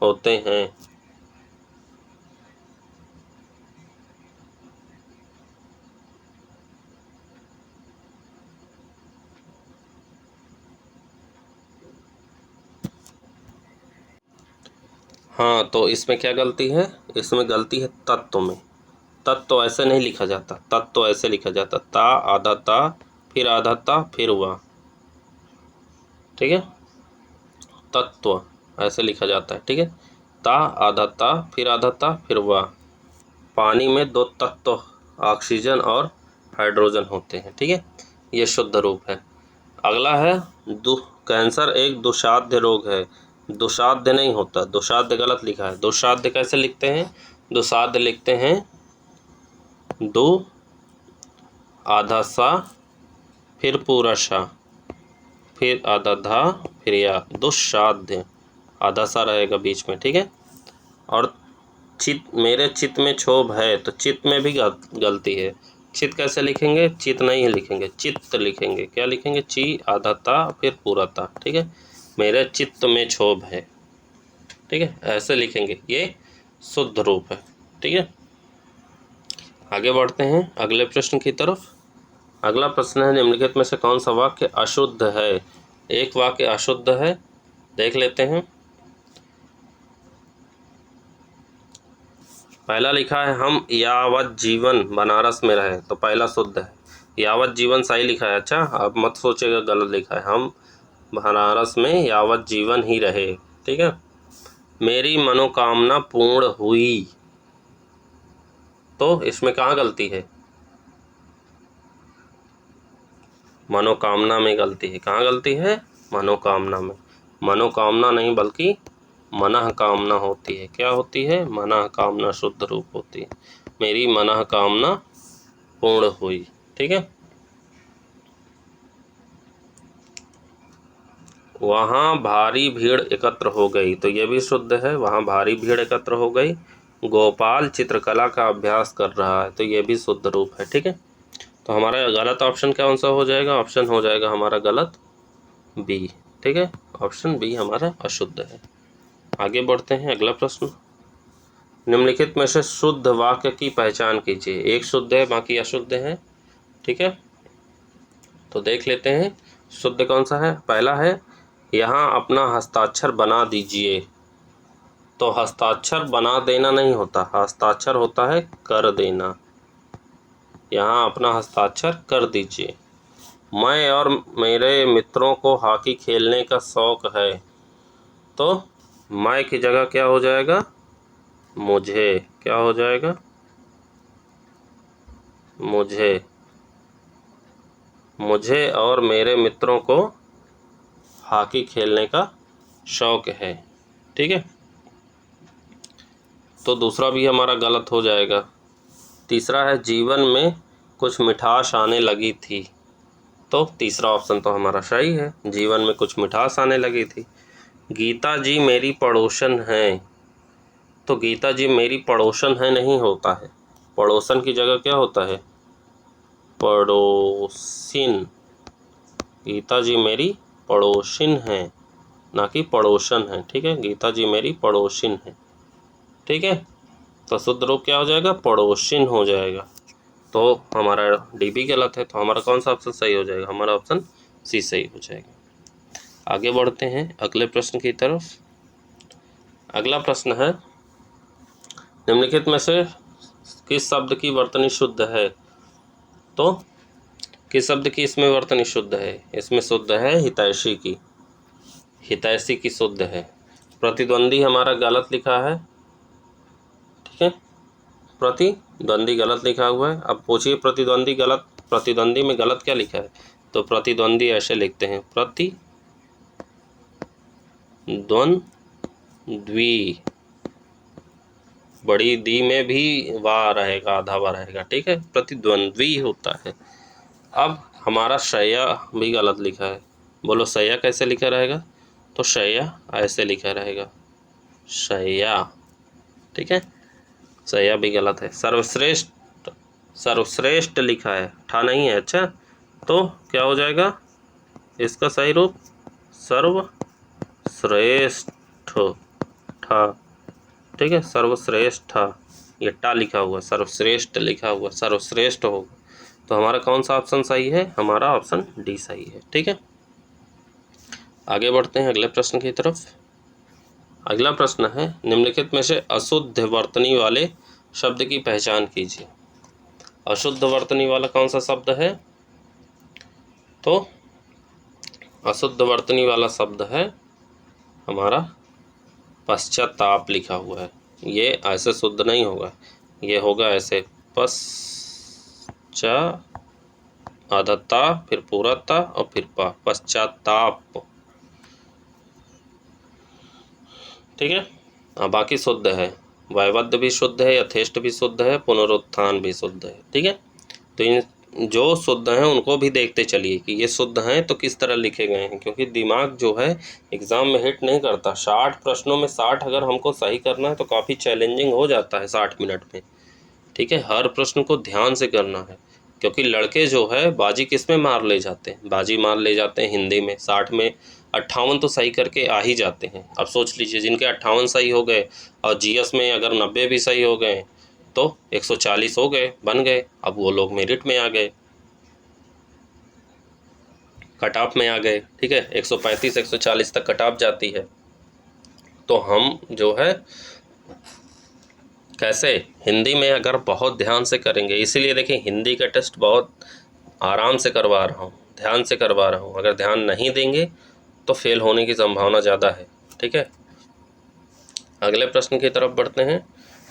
होते हैं। हाँ, तो इसमें क्या गलती है? इसमें गलती है तत्व में। तत्व ऐसे नहीं लिखा जाता, तत्व ऐसे लिखा जाता, ता आधा ता फिर आधा ता फिर हुआ। ठीक है, तत्व ऐसे लिखा जाता है। ठीक है, ता आधा ता फिर आधा ता फिर हुआ। पानी में दो तत्व ऑक्सीजन और हाइड्रोजन होते हैं। ठीक है, ये शुद्ध रूप है। अगला है कैंसर एक दुस्साध्य रोग है। दुस्साध्य नहीं होता, दुस्साध्य गलत लिखा है। दुस्साध्य कैसे लिखते हैं? दुस्साध्य लिखते हैं दो आधा सा फिर पूरा सा फिर आधा धा फिर या, दुस्साध्य आधा सा रहेगा बीच में। ठीक है, और मेरे चित्त में क्षोभ है, तो चित्त में भी गलती है। चित्त कैसे लिखेंगे? चित्त नहीं लिखेंगे, चित्त लिखेंगे। क्या लिखेंगे? ची आधा ता फिर पूरा ता। ठीक है, मेरे चित्त में क्षोभ है। ठीक है, ऐसे लिखेंगे, ये शुद्ध रूप है। ठीक है, आगे बढ़ते हैं अगले प्रश्न की तरफ। अगला प्रश्न है, निम्नलिखित में से कौन सा वाक्य अशुद्ध है? एक वाक्य अशुद्ध है, देख लेते हैं। पहला लिखा है, हम यावत जीवन बनारस में रहे, तो पहला शुद्ध है। यावत जीवन सही लिखा है। अच्छा, अब मत सोचेगा गलत लिखा है। हम बनारस में यावत जीवन ही रहे। ठीक है, मेरी मनोकामना पूर्ण हुई, तो इसमें कहाँ गलती है? मनोकामना में गलती है। कहाँ गलती है? मनोकामना में। मनोकामना नहीं बल्कि मनः कामना होती है। क्या होती है? मनः कामना शुद्ध रूप होती है। मेरी मनः कामना पूर्ण हुई। ठीक है, वहाँ भारी भीड़ एकत्र हो गई, तो ये भी शुद्ध है। वहाँ भारी भीड़ एकत्र हो गई। गोपाल चित्रकला का अभ्यास कर रहा है, तो ये भी शुद्ध रूप है। ठीक है, तो हमारा गलत ऑप्शन कौन सा हो जाएगा? ऑप्शन हो जाएगा हमारा गलत बी। ठीक है, ऑप्शन बी हमारा अशुद्ध है। आगे बढ़ते हैं अगला प्रश्न। निम्नलिखित में से शुद्ध वाक्य की पहचान कीजिए। एक शुद्ध है, बाकी अशुद्ध है। ठीक है, तो देख लेते हैं शुद्ध कौन सा है। पहला है, यहाँ अपना हस्ताक्षर बना दीजिए, तो हस्ताक्षर बना देना नहीं होता, हस्ताक्षर होता है कर देना। यहाँ अपना हस्ताक्षर कर दीजिए। मैं और मेरे मित्रों को हॉकी खेलने का शौक है, तो मैं की जगह क्या हो जाएगा? मुझे। क्या हो जाएगा? मुझे और मेरे मित्रों को हॉकी खेलने का शौक है। ठीक है, तो दूसरा भी हमारा गलत हो जाएगा। तीसरा है, जीवन में कुछ मिठास आने लगी थी, तो तीसरा ऑप्शन तो हमारा सही है। जीवन में कुछ मिठास आने लगी थी। गीता जी मेरी पड़ोसन हैं, तो गीता जी मेरी पड़ोसन है नहीं होता है। पड़ोसन की जगह क्या होता है? पड़ोसिन। गीता जी मेरी पड़ोसिन हैं, ना कि पड़ोसन है। ठीक है, गीता जी मेरी पड़ोसिन है। ठीक है, तो शुद्ध रूप क्या हो जाएगा? पड़ोसिन हो जाएगा। तो हमारा डी बी गलत है, तो हमारा कौन सा ऑप्शन सही हो जाएगा? हमारा ऑप्शन सी सही हो जाएगा। आगे बढ़ते हैं अगले प्रश्न की तरफ। अगला प्रश्न है, निम्नलिखित में से किस शब्द की वर्तनी शुद्ध है? तो किस शब्द की इसमें वर्तनी शुद्ध है? इसमें शुद्ध है हितैषी की, हितैषी की शुद्ध है। प्रतिद्वंदी हमारा गलत लिखा है, ठीक है, प्रतिद्वंदी गलत लिखा हुआ है। अब पूछिए प्रतिद्वंदी गलत, प्रतिद्वंदी में गलत क्या लिखा है? तो प्रतिद्वंदी ऐसे लिखते हैं, प्रतिद्वंद्वी, बड़ी दी में भी वाह रहेगा, आधा वाह रहेगा, ठीक है, प्रतिद्वंद्वी होता है। अब हमारा शय्या भी गलत लिखा है। बोलो शय्या कैसे लिखा रहेगा? तो शय्या ऐसे लिखा रहेगा, शय्या, ठीक है, शय्या भी गलत है। सर्वश्रेष्ठ, सर्वश्रेष्ठ लिखा है, ठा नहीं है। अच्छा, तो क्या हो जाएगा इसका सही रूप? सर्वश्रेष्ठ ठा, ठीक है, सर्वश्रेष्ठ, ये टा लिखा हुआ, सर्वश्रेष्ठ लिखा हुआ, सर्वश्रेष्ठ होगा। तो हमारा कौन सा ऑप्शन सही है? हमारा ऑप्शन डी सही है, ठीक है। आगे बढ़ते हैं अगले प्रश्न की तरफ। अगला प्रश्न है, निम्नलिखित में से अशुद्ध वर्तनी वाले शब्द की पहचान कीजिए। अशुद्ध वर्तनी वाला कौन सा शब्द है? तो अशुद्ध वर्तनी वाला शब्द है हमारा पश्चाताप लिखा हुआ है। ये ऐसे शुद्ध नहीं होगा, ये होगा ऐसे, पश्चा, आधा ता, फिर पूरा ता और फिर पा, पश्चाताप, ठीक है। बाकी शुद्ध है, वैवध्य भी शुद्ध है, यथेष्ट भी शुद्ध है, पुनरुत्थान भी शुद्ध है, ठीक है। तो इन जो शुद्ध हैं उनको भी देखते चलिए कि ये शुद्ध हैं तो किस तरह लिखे गए हैं, क्योंकि दिमाग जो है एग्ज़ाम में हिट नहीं करता। 60 प्रश्नों में 60 अगर हमको सही करना है तो काफ़ी चैलेंजिंग हो जाता है 60 मिनट में, ठीक है। हर प्रश्न को ध्यान से करना है, क्योंकि लड़के जो है बाजी किस में मार ले जाते हैं? बाजी मार ले जाते हैं हिंदी में। 60 में 58 तो सही करके आ ही जाते हैं। अब सोच लीजिए जिनके 58 सही हो गए और जीएस में अगर 90 भी सही हो गए तो 140 हो गए, बन गए। अब वो लोग मेरिट में आ गए, कट ऑफ में आ गए, ठीक है। 135 140 तक कट ऑफ जाती है। तो हम जो है कैसे हिंदी में अगर बहुत ध्यान से करेंगे, इसीलिए देखिए हिंदी का टेस्ट बहुत आराम से करवा रहा हूँ, ध्यान से करवा रहा हूँ। अगर ध्यान नहीं देंगे तो फेल होने की संभावना ज़्यादा है, ठीक है। अगले प्रश्न की तरफ बढ़ते हैं।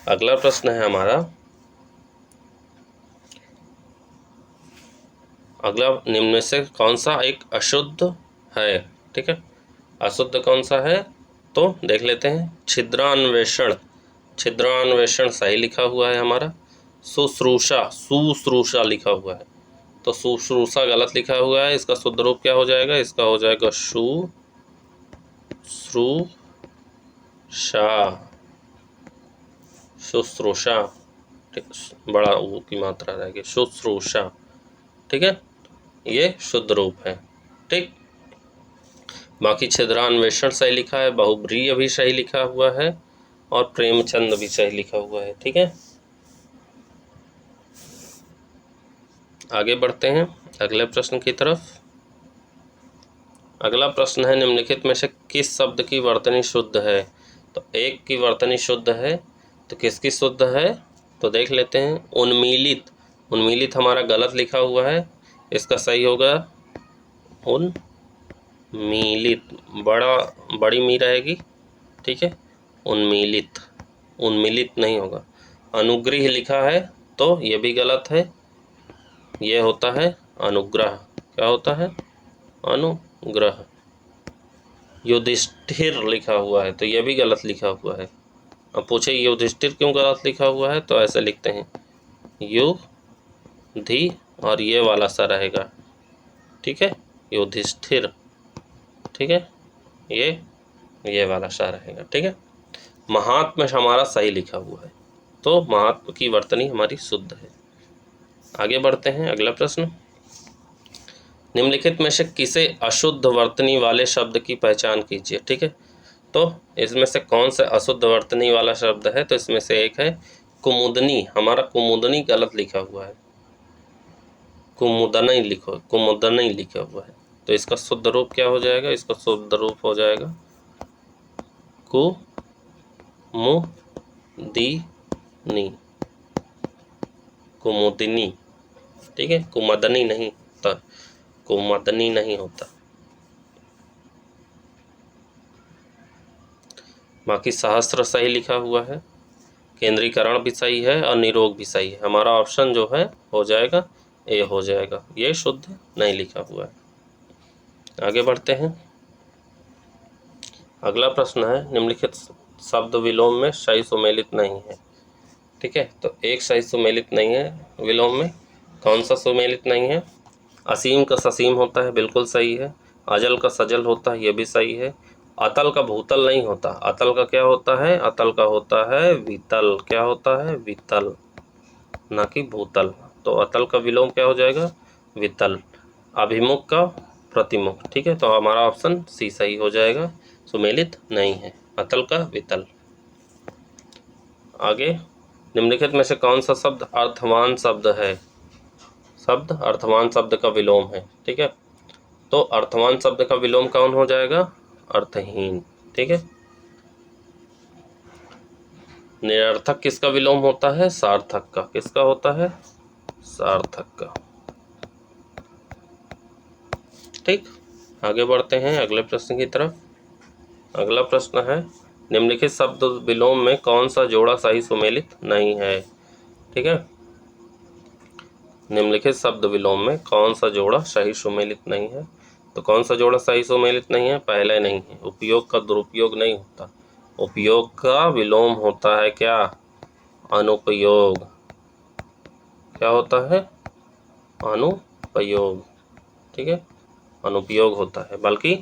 अगला प्रश्न है हमारा, अगला निम्न में से कौन सा एक अशुद्ध है, ठीक है। अशुद्ध कौन सा है? तो देख लेते हैं। छिद्रान्वेषण, छिद्रान्वेषण सही लिखा हुआ है हमारा। शुश्रूषा, शुश्रूषा लिखा हुआ है, तो शुश्रूषा गलत लिखा हुआ है। इसका शुद्ध रूप क्या हो जाएगा? इसका हो जाएगा शुश्रूषा, शुश्रूषा, बड़ा ऊ की मात्रा रहेगी, शुश्रूषा, ठीक है, ये शुद्ध रूप है, ठीक। बाकी छिद्रान्वेषण सही लिखा है, बहुब्रीहि भी सही लिखा हुआ है और प्रेमचंद भी सही लिखा हुआ है, ठीक है। आगे बढ़ते हैं अगले प्रश्न की तरफ। अगला प्रश्न है, निम्नलिखित में से किस शब्द की वर्तनी शुद्ध है? तो एक की वर्तनी शुद्ध है, तो किसकी शुद्ध है? तो देख लेते हैं। उन्मीलित, उन्मीलित हमारा गलत लिखा हुआ है, इसका सही होगा उन्मीलित, बड़ी मी रहेगी, ठीक है, उन्मीलित, उन्मीलित नहीं होगा। अनुग्रह लिखा है तो ये भी गलत है, ये होता है अनुग्रह। क्या होता है? अनुग्रह। युधिष्ठिर लिखा हुआ है तो ये भी गलत लिखा हुआ है। अब पूछे युधिष्ठिर क्यों गलत लिखा हुआ है? तो ऐसे लिखते हैं युधि और ये वाला सा रहेगा, ठीक है, युधिष्ठिर, ठीक है, ये वाला सा रहेगा, ठीक है। महात्म हमारा सही लिखा हुआ है, तो महात्म की वर्तनी हमारी शुद्ध है। आगे बढ़ते हैं अगला प्रश्न। निम्नलिखित में से किसे अशुद्ध वर्तनी वाले शब्द की पहचान कीजिए, ठीक है। तो इसमें से कौन सा अशुद्ध वर्तनी वाला शब्द है? तो इसमें से एक है कुमुदनी, हमारा कुमुदनी गलत लिखा हुआ है, कुमुदनी लिखो, कुमुदनी लिखा हुआ है, तो इसका शुद्ध रूप क्या हो जाएगा? इसका शुद्ध रूप हो जाएगा कुमुदिनी, कुमुदिनी। ठीक है, कुमदनी नहीं होता, कुमदनी नहीं होता। बाकी सहस्त्र सही लिखा हुआ है, केंद्रीकरण भी सही है और निरोग भी सही है। हमारा ऑप्शन जो है हो जाएगा ए हो जाएगा, ये शुद्ध नहीं लिखा हुआ है। आगे बढ़ते हैं। अगला प्रश्न है, निम्नलिखित शब्द विलोम में सही सुमेलित नहीं है। ठीक है, तो एक सही सुमेलित नहीं है विलोम में। कौन सा सुमेलित नहीं है? असीम का ससीम होता है, बिल्कुल सही है। अजल का सजल होता है, ये भी सही है। अतल का भूतल नहीं होता, अतल का क्या होता है? अतल का होता है वितल। क्या होता है? वितल, ना कि भूतल। तो अतल का विलोम क्या हो जाएगा? वितल। अभिमुख का प्रतिमुख। ठीक है, तो हमारा ऑप्शन सी सही हो जाएगा, सुमेलित नहीं है, अतल का वितल। आगे, निम्नलिखित में से कौन सा शब्द अर्थवान शब्द है? शब्द अर्थवान शब्द का विलोम है। ठीक है, तो अर्थवान शब्द का विलोम कौन हो जाएगा? अर्थहीन। ठीक है, निरर्थक किसका विलोम होता है? सार्थक का। किसका होता है? सार्थक का। ठीक, आगे बढ़ते हैं अगले प्रश्न की तरफ। अगला प्रश्न है, निम्नलिखित शब्द विलोम में कौन सा जोड़ा सही सुमेलित नहीं है? ठीक है, निम्नलिखित शब्द विलोम में कौन सा जोड़ा सही सुमेलित नहीं है? तो कौन सा जोड़ा सही सुमेलित नहीं है? पहले नहीं है, उपयोग का दुरुपयोग नहीं होता। उपयोग का विलोम होता है क्या? अनुपयोग। क्या होता है? अनुपयोग। ठीक है, अनुपयोग होता है। बल्कि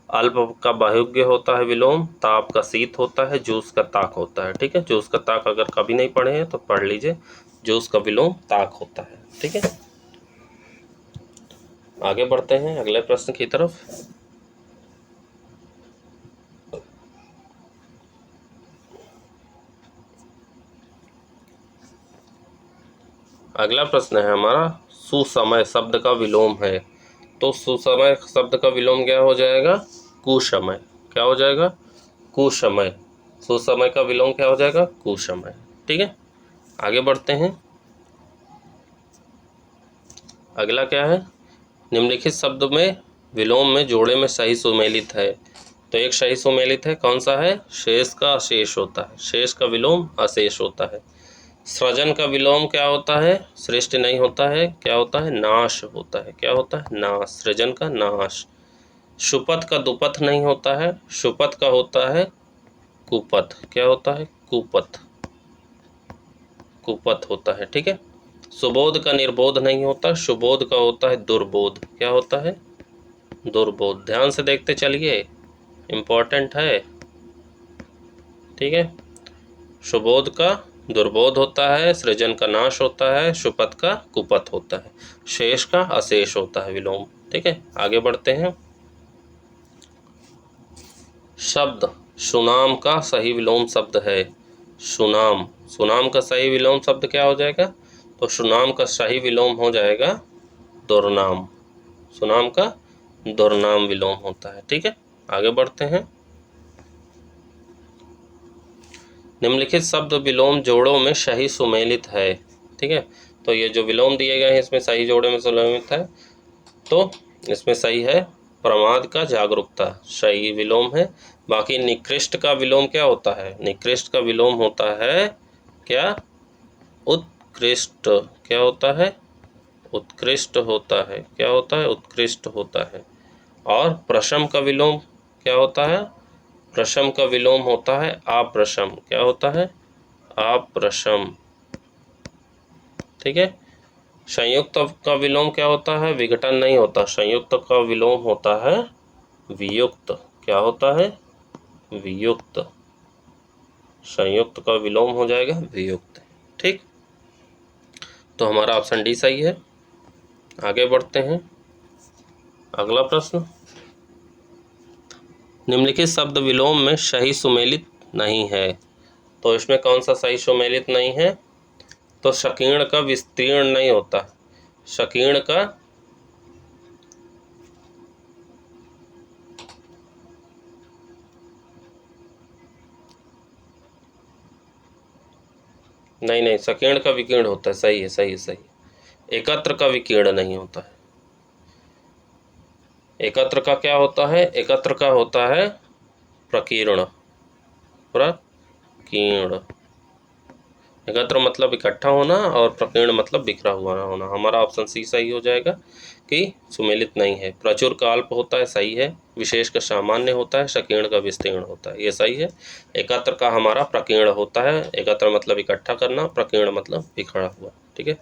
अल्प का बाहुग्य होता है विलोम, ताप का शीत होता है, जूस का ताक होता है। ठीक है, जूस का ताक अगर कभी नहीं पढ़े हैं तो पढ़ लीजिए, जूस का विलोम ताक होता है। ठीक है, आगे बढ़ते हैं अगले प्रश्न की तरफ। अगला प्रश्न है हमारा, सुसमय शब्द का विलोम है। तो सुसमय शब्द का विलोम क्या हो जाएगा? कुसमय। क्या हो जाएगा? कुसमय। सुसमय का विलोम क्या हो जाएगा? कुसमय। ठीक है, आगे बढ़ते हैं। अगला क्या है, निम्नलिखित शब्द में विलोम में जोड़े में सही सुमेलित है। तो एक सही सुमेलित है, कौन सा है? शेष का अशेष होता है, शेष का विलोम अशेष होता है। सृजन का विलोम क्या होता है? श्रेष्ठ नहीं होता है, क्या होता है? नाश होता है। क्या होता है? नाश। सृजन का नाश। सुपथ का दुपथ नहीं होता है, सुपथ का होता है कुपथ। क्या होता है? कुपथ, कुपथ होता है। ठीक है, सुबोध का निर्बोध नहीं होता, सुबोध का होता है दुर्बोध। क्या होता है? दुर्बोध। ध्यान से देखते चलिए, इम्पोर्टेंट है। ठीक है, सुबोध का दुर्बोध होता है, सृजन का नाश होता है, सुपथ का कुपथ होता है, शेष का अशेष होता है विलोम। ठीक है, आगे बढ़ते हैं। शब्द सुनाम का सही विलोम शब्द है। सुनाम, सुनाम का सही विलोम शब्द क्या हो जाएगा? तो सुनाम का सही विलोम हो जाएगा दुर्नाम। सुनाम का दुर्नाम विलोम होता है। ठीक है, आगे बढ़ते हैं। निम्नलिखित शब्द विलोम जोड़ों में सही सुमेलित है। ठीक है, तो ये जो विलोम दिए गए हैं इसमें सही जोड़े में सुमेलित है, तो इसमें सही है प्रमाद का जागरूकता, सही विलोम है। बाकी निकृष्ट का विलोम क्या होता है? निकृष्ट का विलोम होता है क्या? उत्कृष्ट। क्या होता है? उत्कृष्ट होता है। क्या होता है? उत्कृष्ट होता है। और प्रशम का विलोम क्या होता है? प्रशम का विलोम होता है अप्रशम। क्या होता है? अप्रशम। ठीक है, संयुक्त का विलोम क्या होता है? विघटन नहीं होता, संयुक्त का विलोम होता है वियुक्त। क्या होता है? वियुक्त। संयुक्त का विलोम हो जाएगा वियुक्त। ठीक, तो हमारा ऑप्शन डी सही है। आगे बढ़ते हैं। अगला प्रश्न, निम्नलिखित शब्द विलोम में सही सुमेलित नहीं है। तो इसमें कौन सा सही सुमेलित नहीं है? तो संकीर्ण का विस्तीर्ण नहीं होता, संकीर्ण का नहीं नहीं, सकीर्ण का विकीर्ण होता है, सही है सही है सही है। एकत्र का विकीर्ण नहीं होता है। एकत्र का क्या होता है? एकत्र का होता है प्रकीर्ण, प्रकीर्ण। एकत्र मतलब इकट्ठा होना और प्रकीर्ण मतलब बिखरा हुआ होना। हमारा ऑप्शन सी सही हो जाएगा कि सुमेलित नहीं है। प्रचुर का अल्प होता है, सही है। विशेष का सामान्य होता है, सकीर्ण का विस्तीर्ण होता है, ये सही है। एकत्र का हमारा प्रकीर्ण होता है। एकत्र मतलब इकट्ठा करना, प्रकीर्ण मतलब बिखरा हुआ। ठीक है,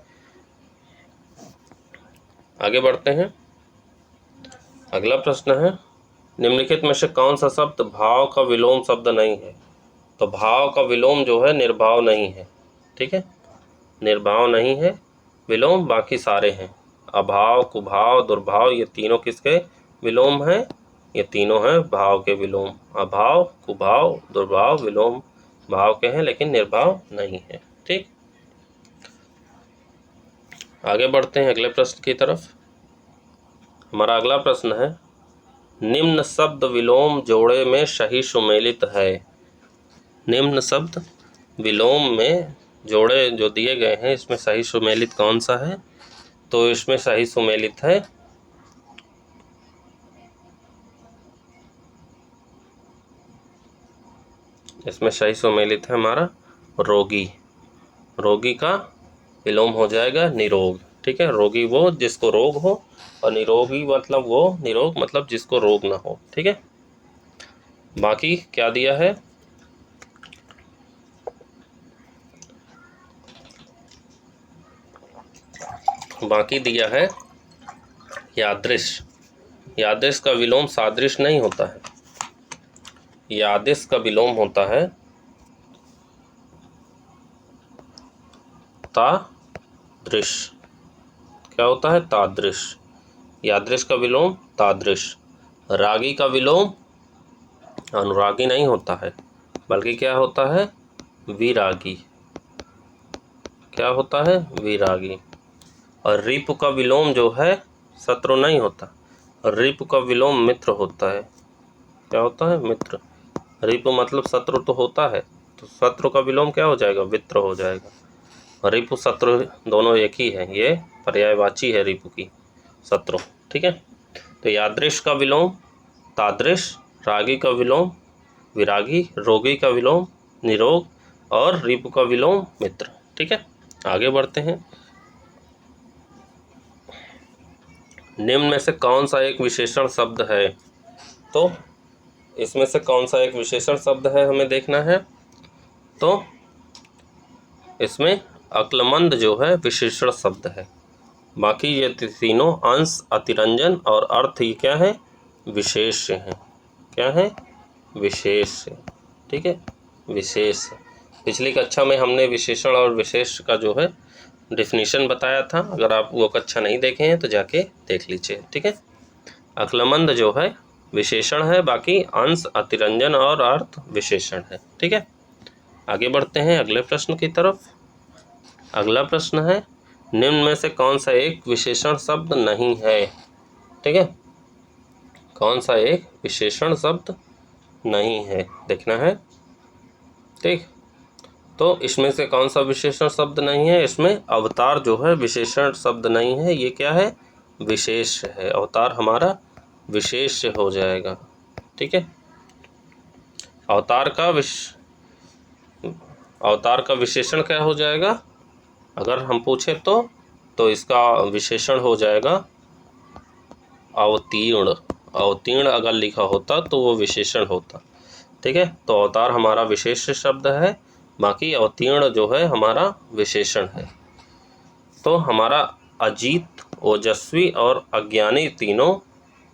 आगे बढ़ते हैं। अगला प्रश्न है, निम्नलिखित में से कौन सा शब्द भाव का विलोम शब्द नहीं है? तो भाव का विलोम जो है निर्भाव नहीं है। ठीक है, निर्भाव नहीं है, विलोम बाकी सारे हैं। अभाव, कुभाव, दुर्भाव, ये तीनों किसके विलोम हैं? ये तीनों हैं भाव के विलोम। अभाव, कुभाव, दुर्भाव विलोम भाव के हैं, लेकिन निर्भाव नहीं है। ठीक, आगे बढ़ते हैं अगले प्रश्न की तरफ। हमारा अगला प्रश्न है, निम्न शब्द विलोम जोड़े में सही सुमेलित है। निम्न शब्द विलोम में जोड़े जो दिए गए हैं, इसमें सही सुमेलित कौन सा है? तो इसमें सही सुमेलित है हमारा रोगी। रोगी का विलोम हो जाएगा निरोग। ठीक है, रोगी वो जिसको रोग हो, और निरोगी मतलब वो, निरोग मतलब जिसको रोग ना हो। ठीक है, बाकी क्या दिया है? बाकी दिया है यादृश। यादृश का विलोम सादृश नहीं होता है। यादृश का विलोम होता है तादृश। क्या होता है? तादृश। यादृश का विलोम तादृश। रागी का विलोम अनुरागी नहीं होता है, बल्कि क्या होता है? विरागी। क्या होता है? विरागी। और रिपु का विलोम जो है शत्रु नहीं होता, रिपु का विलोम मित्र होता है। क्या होता है? मित्र। रिपु मतलब शत्रु तो होता है, तो शत्रु का विलोम क्या हो जाएगा? मित्र हो जाएगा। रिपु शत्रु दोनों एक ही है, ये पर्यायवाची है रिपु की, शत्रु। ठीक है, तो यादृश का विलोम तादृश, रागी का विलोम विरागी, रोगी का विलोम निरोग, और रिपु का विलोम मित्र। ठीक है, आगे बढ़ते हैं। निम्न में से कौन सा एक विशेषण शब्द है? तो इसमें से कौन सा एक विशेषण शब्द है हमें देखना है। तो इसमें अक्लमंद जो है विशेषण शब्द है। बाकी ये तीनों अंश, अतिरंजन और अर्थ ये क्या है? विशेष हैं। क्या है? विशेष। ठीक है, विशेष। पिछली कक्षा में हमने विशेषण और विशेष का जो है डिफिनीशन बताया था। अगर आप वो कक्षा नहीं देखे हैं तो जाके देख लीजिए। ठीक है, अक्लमंद जो है विशेषण है, बाकी अंश, अतिरंजन और अर्थ विशेषण है। ठीक है, आगे बढ़ते हैं अगले प्रश्न की तरफ। अगला प्रश्न है, निम्न में से कौन सा एक विशेषण शब्द नहीं है? ठीक है, कौन सा एक विशेषण शब्द नहीं है देखना है। ठीक, तो इसमें से कौन सा विशेषण शब्द नहीं है? इसमें अवतार जो है विशेषण शब्द नहीं है, ये क्या है? विशेष है। अवतार हमारा विशेष हो जाएगा। ठीक है, अवतार का विशेषण क्या हो जाएगा? अगर हम पूछे तो इसका विशेषण हो जाएगा अवतीर्ण। अवतीर्ण अगर लिखा होता तो वो विशेषण होता। ठीक है, तो अवतार हमारा विशेष शब्द है, बाकी अवतीर्ण जो है हमारा विशेषण है। तो हमारा अजीत, ओजस्वी और अज्ञानी तीनों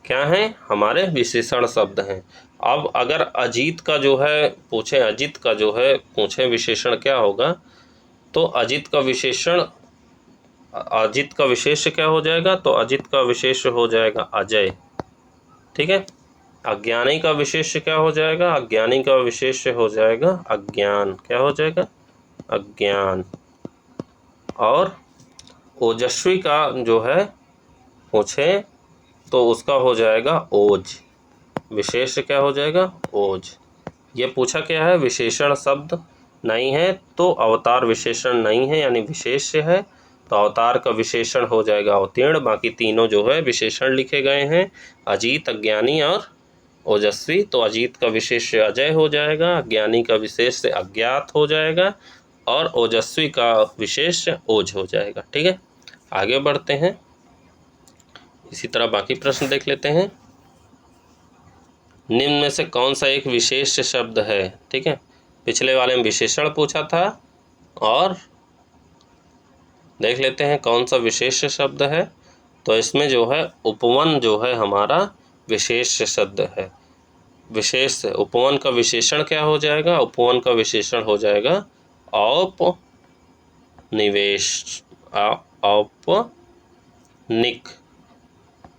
क्या हैं? हमारे विशेषण शब्द हैं। अब अगर अजीत का जो है पूछे, अजित का जो है पूछे विशेषण क्या होगा, तो अजित का विशेषण, अजित का विशेष क्या हो जाएगा? तो अजित का विशेष हो जाएगा अजय। ठीक है, अज्ञानी का विशेष क्या हो जाएगा? अज्ञानी का विशेष हो जाएगा अज्ञान। क्या हो जाएगा? अज्ञान। और ओजस्वी का जो है पूछे तो उसका हो जाएगा ओज। विशेष क्या हो जाएगा? ओज। ये पूछा क्या है? विशेषण शब्द नहीं है तो अवतार विशेषण नहीं है यानी विशेष्य है, तो अवतार का विशेषण हो जाएगा अवतीर्ण। बाकी तीनों जो है विशेषण लिखे गए हैं, अजीत, अज्ञानी और ओजस्वी। तो अजीत का विशेष्य अजय हो जाएगा, अज्ञानी का विशेष्य अज्ञात हो जाएगा और ओजस्वी का विशेष्य ओज हो जाएगा। ठीक है, आगे बढ़ते हैं, इसी तरह बाकी प्रश्न देख लेते हैं। निम्न में से कौन सा एक विशेष शब्द है? ठीक है, पिछले वाले में विशेषण पूछा था और देख लेते हैं कौन सा विशेष शब्द है। तो इसमें जो है उपवन जो है हमारा विशेष शब्द है। विशेष उपवन का विशेषण क्या हो जाएगा? उपवन का विशेषण हो जाएगा औपनिवेश, औपनिक,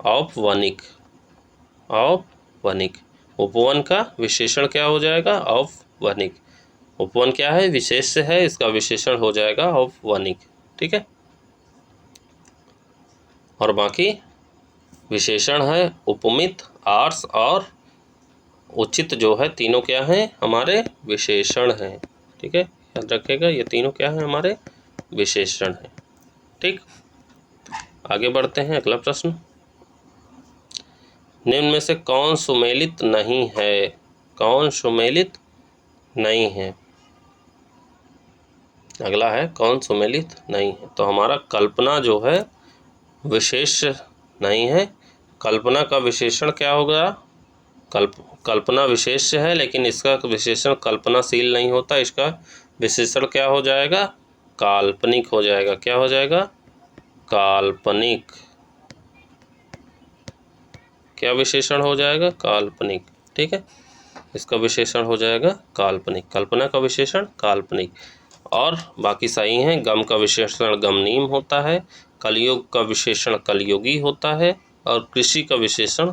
औपवनिक, औपवनिक। उपवन का विशेषण क्या हो जाएगा? औपवनिक। उपवन क्या है? विशेष है, इसका विशेषण हो जाएगा औपवनिक। ठीक है, और बाकी विशेषण है उपमित, आर्ष और उचित जो है, तीनों क्या हैं? हमारे विशेषण हैं। ठीक है, याद रखिएगा ये तीनों क्या हैं? हमारे विशेषण हैं। ठीक, आगे बढ़ते हैं, अगला प्रश्न। निम्न में से कौन सुमेलित नहीं है? कौन सुमेलित नहीं है? अगला है कौन सुमेलित नहीं है? तो हमारा कल्पना जो है विशेष नहीं है। कल्पना का विशेषण क्या होगा? कल्पना विशेष है, लेकिन इसका विशेषण कल्पनाशील नहीं होता। इसका विशेषण क्या हो जाएगा? काल्पनिक हो जाएगा। क्या हो जाएगा? काल्पनिक। क्या विशेषण हो जाएगा? काल्पनिक। ठीक है, इसका विशेषण हो जाएगा काल्पनिक। कल्पना का विशेषण काल्पनिक। और बाकी सही हैं। गम का विशेषण गमनीम होता है, कलयुग का विशेषण कलयुगी होता है और कृषि का विशेषण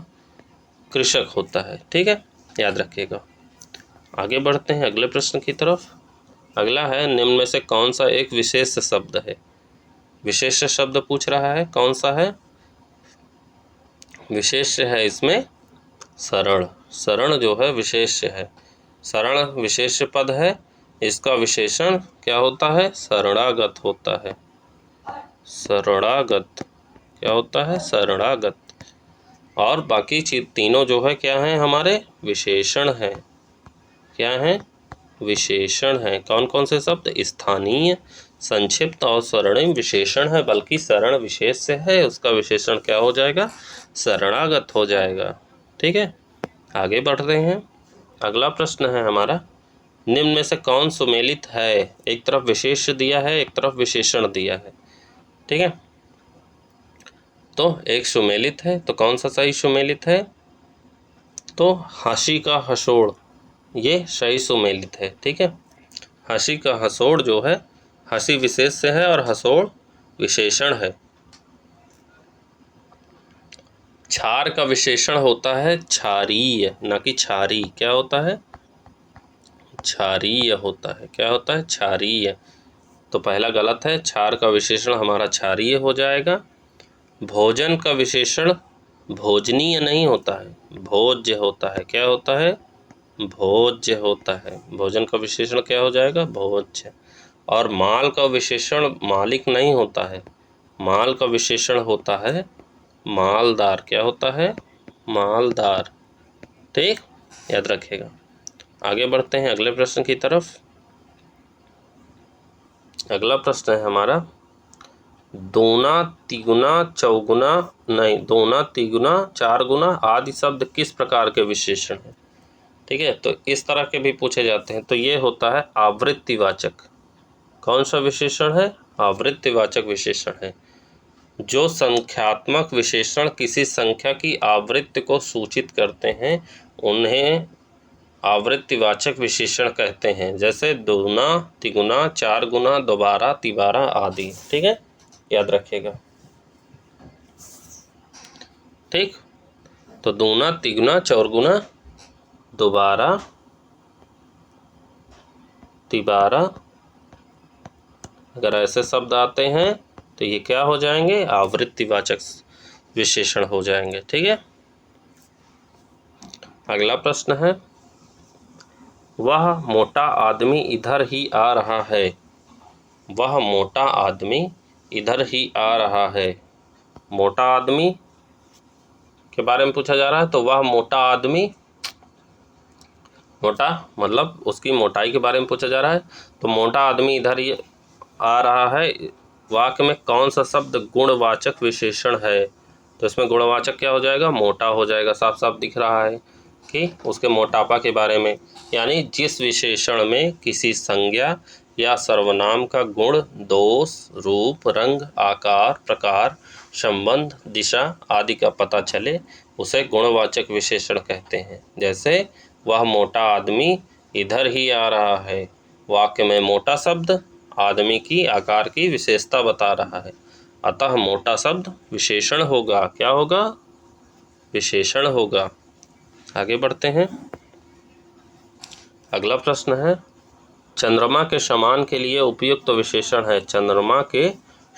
कृषक होता है। ठीक है, याद रखिएगा। आगे बढ़ते हैं अगले प्रश्न की तरफ। अगला है निम्न में से कौन सा एक विशेष शब्द है? विशेष शब्द पूछ रहा है, कौन सा है? विशेष है इसमें शरण। शरण जो है विशेष है। शरण विशेष पद है, इसका विशेषण क्या होता है? शरणागत होता है। शरणागत क्या होता है? शरणागत। और बाकी चीज तीनों जो है क्या हैं? हमारे विशेषण हैं। क्या हैं? विशेषण हैं। कौन कौन से शब्द? स्थानीय, संक्षिप्त और स्वर्णिम विशेषण है। बल्कि शरण विशेष से है, उसका विशेषण क्या हो जाएगा? शरणागत हो जाएगा। ठीक है, आगे बढ़ रहे हैं। अगला प्रश्न है हमारा, निम्न में से कौन सुमेलित है? एक तरफ विशेष दिया है, एक तरफ विशेषण दिया है। ठीक है, तो एक सुमेलित है, तो कौन सा सही सुमेलित है? तो हंसी का हसोड़, ये सही सुमेलित है। ठीक है, हंसी का हसोड़ जो है, हंसी विशेष से है और हसोड़ विशेषण है। क्षार का विशेषण होता है क्षारीय, ना कि क्षारी। क्या होता है? क्षारीय होता है। क्या होता है? क्षारीय। तो पहला गलत है, क्षार का विशेषण हमारा क्षारीय हो जाएगा। भोजन का विशेषण भोजनीय नहीं होता है, भोज्य होता है। क्या होता है? भोज्य होता है। भोजन का विशेषण क्या हो जाएगा? भोज्य। और माल का विशेषण मालिक नहीं होता है, माल का विशेषण होता है मालदार। क्या होता है? मालदार। ठीक, याद रखिएगा। आगे बढ़ते हैं अगले प्रश्न की तरफ। अगला प्रश्न है हमारा, दूना, तिगुना, चौगुना नहीं, दूना, तिगुना, चार गुना आदि शब्द किस प्रकार के विशेषण हैं? ठीक है, तो इस तरह के भी पूछे जाते हैं। तो ये होता है आवृत्तिवाचक। कौन सा विशेषण है? आवृत्तिवाचक विशेषण है। जो संख्यात्मक विशेषण किसी संख्या की आवृत्ति को सूचित करते हैं, उन्हें आवृत्तिवाचक विशेषण कहते हैं। जैसे दूना, तिगुना, चार गुना, दोबारा, तिबारा आदि। ठीक है, याद रखिएगा। ठीक, तो दूना, तिगुना, चौरगुना, दोबारा, तिबारा, अगर ऐसे शब्द आते हैं तो ये क्या हो जाएंगे? आवृत्तिवाचक विशेषण हो जाएंगे। ठीक है, अगला प्रश्न है, वह मोटा आदमी इधर ही आ रहा है। वह मोटा आदमी इधर ही आ रहा है। मोटा आदमी के बारे में पूछा जा रहा है, तो वह मोटा आदमी, मोटा मतलब उसकी मोटाई के बारे में पूछा जा रहा है, तो मोटा आदमी इधर ही आ रहा है। वाक्य में कौन सा शब्द गुणवाचक विशेषण है? तो इसमें गुणवाचक क्या हो जाएगा? मोटा हो जाएगा। साफ साफ दिख रहा है कि उसके मोटापा के बारे में, यानी जिस विशेषण में किसी संज्ञा या सर्वनाम का गुण, दोष, रूप, रंग, आकार, प्रकार, संबंध, दिशा आदि का पता चले उसे गुणवाचक विशेषण कहते हैं। जैसे वह मोटा आदमी इधर ही आ रहा है। वाक्य में मोटा शब्द आदमी की, आकार की विशेषता बता रहा है, अतः मोटा शब्द विशेषण होगा। क्या होगा? विशेषण होगा। आगे बढ़ते हैं। अगला प्रश्न है, चंद्रमा के समान के लिए उपयुक्त विशेषण है। चंद्रमा के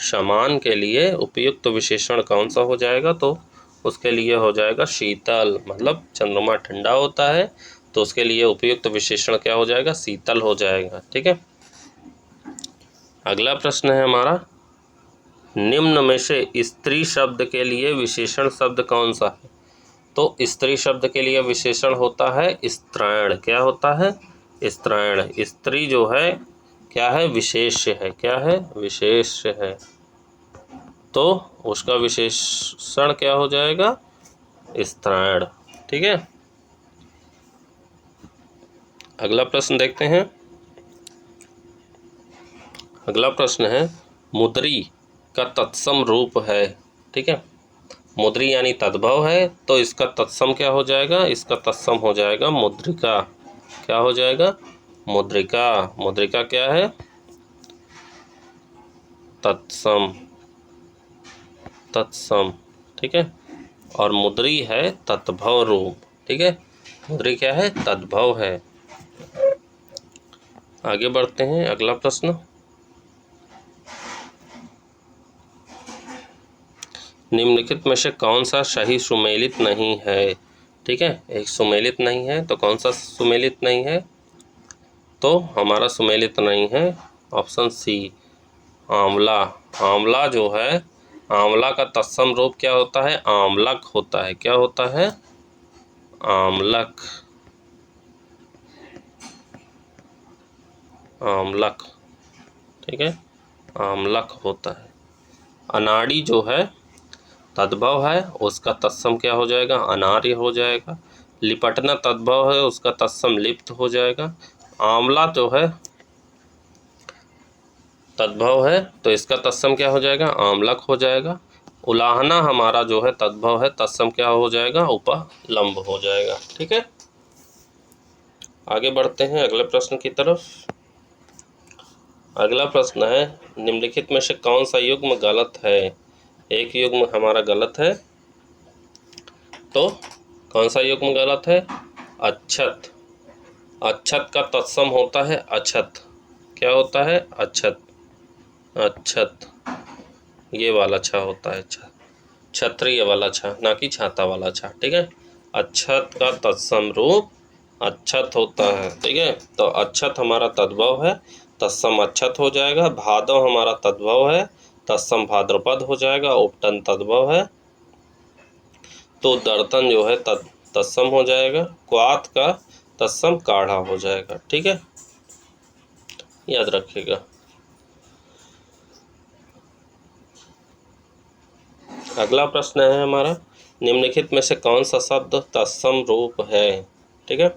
समान के लिए उपयुक्त विशेषण कौन सा हो जाएगा? तो उसके लिए हो जाएगा शीतल। मतलब चंद्रमा ठंडा होता है तो उसके लिए उपयुक्त विशेषण क्या हो जाएगा? शीतल हो जाएगा। ठीक है। अगला प्रश्न है हमारा, निम्न में से स्त्री शब्द के लिए विशेषण शब्द कौन सा है? तो स्त्री शब्द के लिए विशेषण होता है स्त्रैण। क्या होता है? स्त्रैण। स्त्री जो है क्या है? विशेष्य है। क्या है? विशेष्य है। तो उसका विशेषण क्या हो जाएगा? स्त्रैण। ठीक है। अगला प्रश्न देखते हैं। अगला प्रश्न है, मुद्री का तत्सम रूप है। ठीक है। मुद्री यानी तद्भव है, तो इसका तत्सम क्या हो जाएगा? इसका तत्सम हो जाएगा मुद्रिका। क्या हो जाएगा? मुद्रिका। मुद्रिका क्या है? तत्सम। तत्सम। ठीक है। और मुद्री है तद्भव रूप। ठीक है। मुद्री क्या है? तद्भव है। आगे बढ़ते हैं। अगला प्रश्न, निम्नलिखित में से कौन सा सही सुमेलित नहीं है? ठीक है। एक सुमेलित नहीं है, तो कौन सा सुमेलित नहीं है? तो हमारा सुमेलित नहीं है ऑप्शन सी, आंवला। आंवला जो है, आंवला का तत्सम रूप क्या होता है? आमलक होता है। क्या होता है? आमलक। आमलक। ठीक है। आमलक होता है। अनाड़ी जो है तद्भव है, उसका तत्सम क्या हो जाएगा? अनार्य हो जाएगा। लिपटना तद्भव है, उसका तत्सम लिप्त हो जाएगा। आंवला जो है तद्भव है, तो इसका तत्सम क्या हो जाएगा? आमलक हो जाएगा। उलाहना हमारा जो है तद्भव है, तत्सम क्या हो जाएगा? उपलम्ब हो जाएगा। ठीक है। आगे बढ़ते हैं अगले प्रश्न की तरफ। अगला प्रश्न है, निम्नलिखित में से कौन सा युग्म गलत है? एक युग्म हमारा गलत है, तो कौन सा युग्म गलत है? अच्छत। अच्छत का तत्सम होता है अछत। क्या होता है? अछत। अच्छत ये वाला छा होता है, क्षत्रिय वाला छा, ना कि छाता वाला छा। ठीक है। अच्छत का तत्सम रूप अच्छत होता है। ठीक है। तो अच्छत हमारा तद्भव है, तत्सम अच्छत हो जाएगा। भादव हमारा तद्भव है, तत्सम भाद्रपद हो जाएगा। उपटन तद्भव है, तो दर्तन जो है तत्सम हो जाएगा। क्वाथ का तत्सम काढ़ा हो जाएगा। ठीक है। याद रखिएगा। अगला प्रश्न है हमारा, निम्नलिखित में से कौन सा शब्द तत्सम रूप है? ठीक है।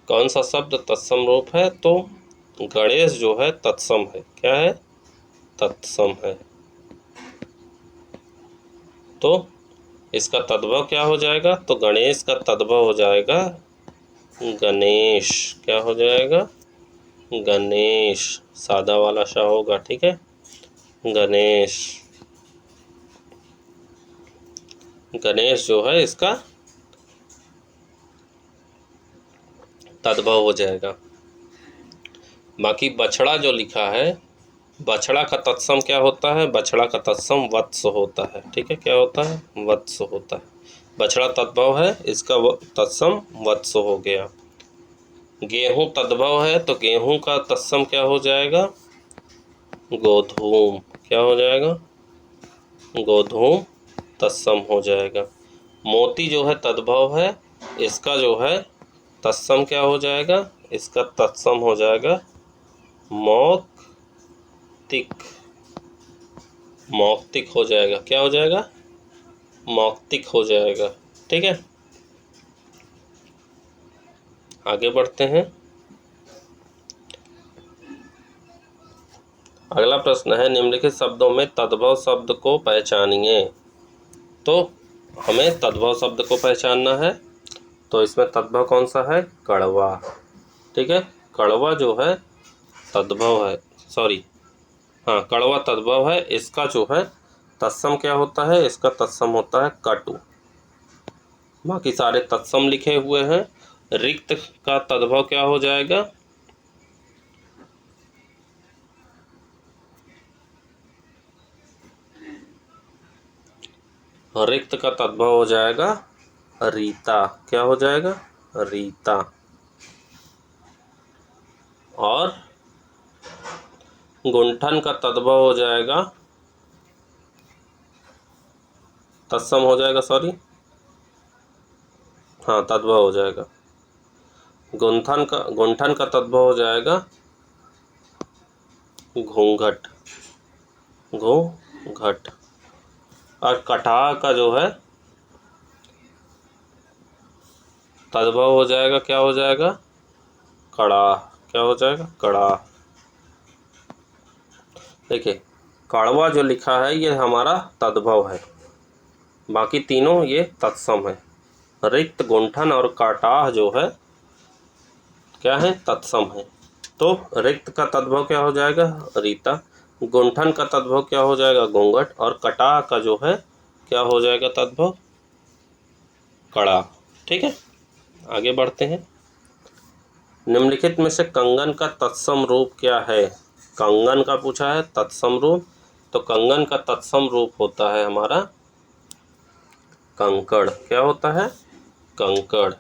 कौन सा शब्द तत्सम रूप है? तो गणेश जो है तत्सम है। क्या है? तत्सम है। तो इसका तद्भव क्या हो जाएगा? तो गणेश का तद्भव हो जाएगा गणेश। क्या हो जाएगा? गणेश। सादा वाला सा होगा। ठीक है। गणेश। गणेश जो है इसका तद्भव हो जाएगा। बाकी बछड़ा जो लिखा है, बछड़ा का तत्सम क्या होता है? बछड़ा का तत्सम वत्स होता है। ठीक है। क्या होता है? वत्स होता है। बछड़ा तद्भव है, इसका तत्सम वत्स हो गया। गेहूं तद्भव है तो गेहूं का तत्सम क्या हो जाएगा? गोधूम। क्या हो जाएगा? गोधूम तत्सम हो जाएगा। मोती जो है तद्भव है, इसका जो है तत्सम क्या हो जाएगा? इसका तत्सम हो जाएगा मौक्तिक। मौक्तिक हो जाएगा। क्या हो जाएगा? मौक्तिक हो जाएगा। ठीक है, आगे बढ़ते हैं। अगला प्रश्न है, निम्नलिखित शब्दों में तद्भव शब्द को पहचानिए। तो हमें तद्भव शब्द को पहचानना है, तो इसमें तद्भव कौन सा है? कड़वा। ठीक है, कड़वा जो है तद्भव है, सॉरी हाँ, कड़वा तद्भव है। इसका जो है तत्सम क्या होता है? इसका तत्सम होता है कटु। बाकी सारे तत्सम लिखे हुए हैं। रिक्त का तद्भव क्या हो जाएगा? रिक्त का तद्भव हो जाएगा रीता। क्या हो जाएगा? रीता। और गुंठन का तद्भव हो जाएगा, तत्सम हो जाएगा, सॉरी हाँ, तद्भव हो जाएगा। गुंठन का तद्भव हो जाएगा घूंघट। घूंघट। और कटाह का जो है तद्भव हो जाएगा, क्या हो जाएगा? कड़ाह। क्या हो जाएगा? कड़ाह। देखिए, कड़वा जो लिखा है ये हमारा तद्भव है, बाकी तीनों ये तत्सम है। रिक्त, गुंठन और कटाह जो है क्या है? तत्सम है। तो रिक्त का तद्भव क्या हो जाएगा? रीता। गुंठन का तद्भव क्या हो जाएगा? घूंघट। और कटाह का जो है क्या हो जाएगा तद्भव? कड़ा। ठीक है, आगे बढ़ते हैं। निम्नलिखित में से कंगन का तत्सम रूप क्या है? कंगन का पूछा है तत्सम रूप, तो कंगन का तत्सम रूप होता है हमारा कंकड़। क्या होता है? कंकड़।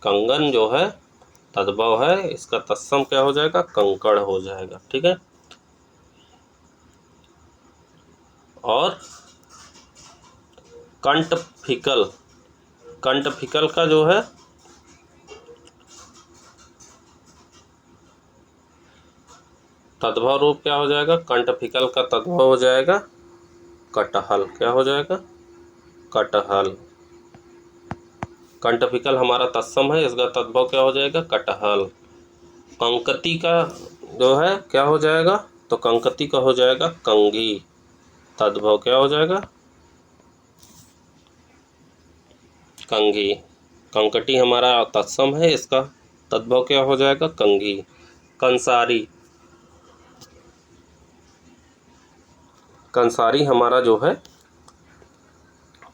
कंगन जो है तद्भव है, इसका तत्सम क्या हो जाएगा? कंकड़ हो जाएगा। ठीक है, और कंठफिकल। कंठफिकल का जो है तद्भव रूप क्या हो जाएगा? कंठफिकल का तद्भव हो जाएगा कटहल। क्या हो जाएगा? कटहल। कंठफिकल हमारा तत्सम है, इसका तद्भव क्या हो जाएगा? कटहल। कंकती का जो है क्या हो जाएगा? तो कंकती का हो जाएगा कंघी। तद्भव क्या हो जाएगा? कंघी। कंकटी हमारा तत्सम है, इसका तद्भव क्या हो जाएगा? कंघी। कंसारी। कंसारी हमारा जो है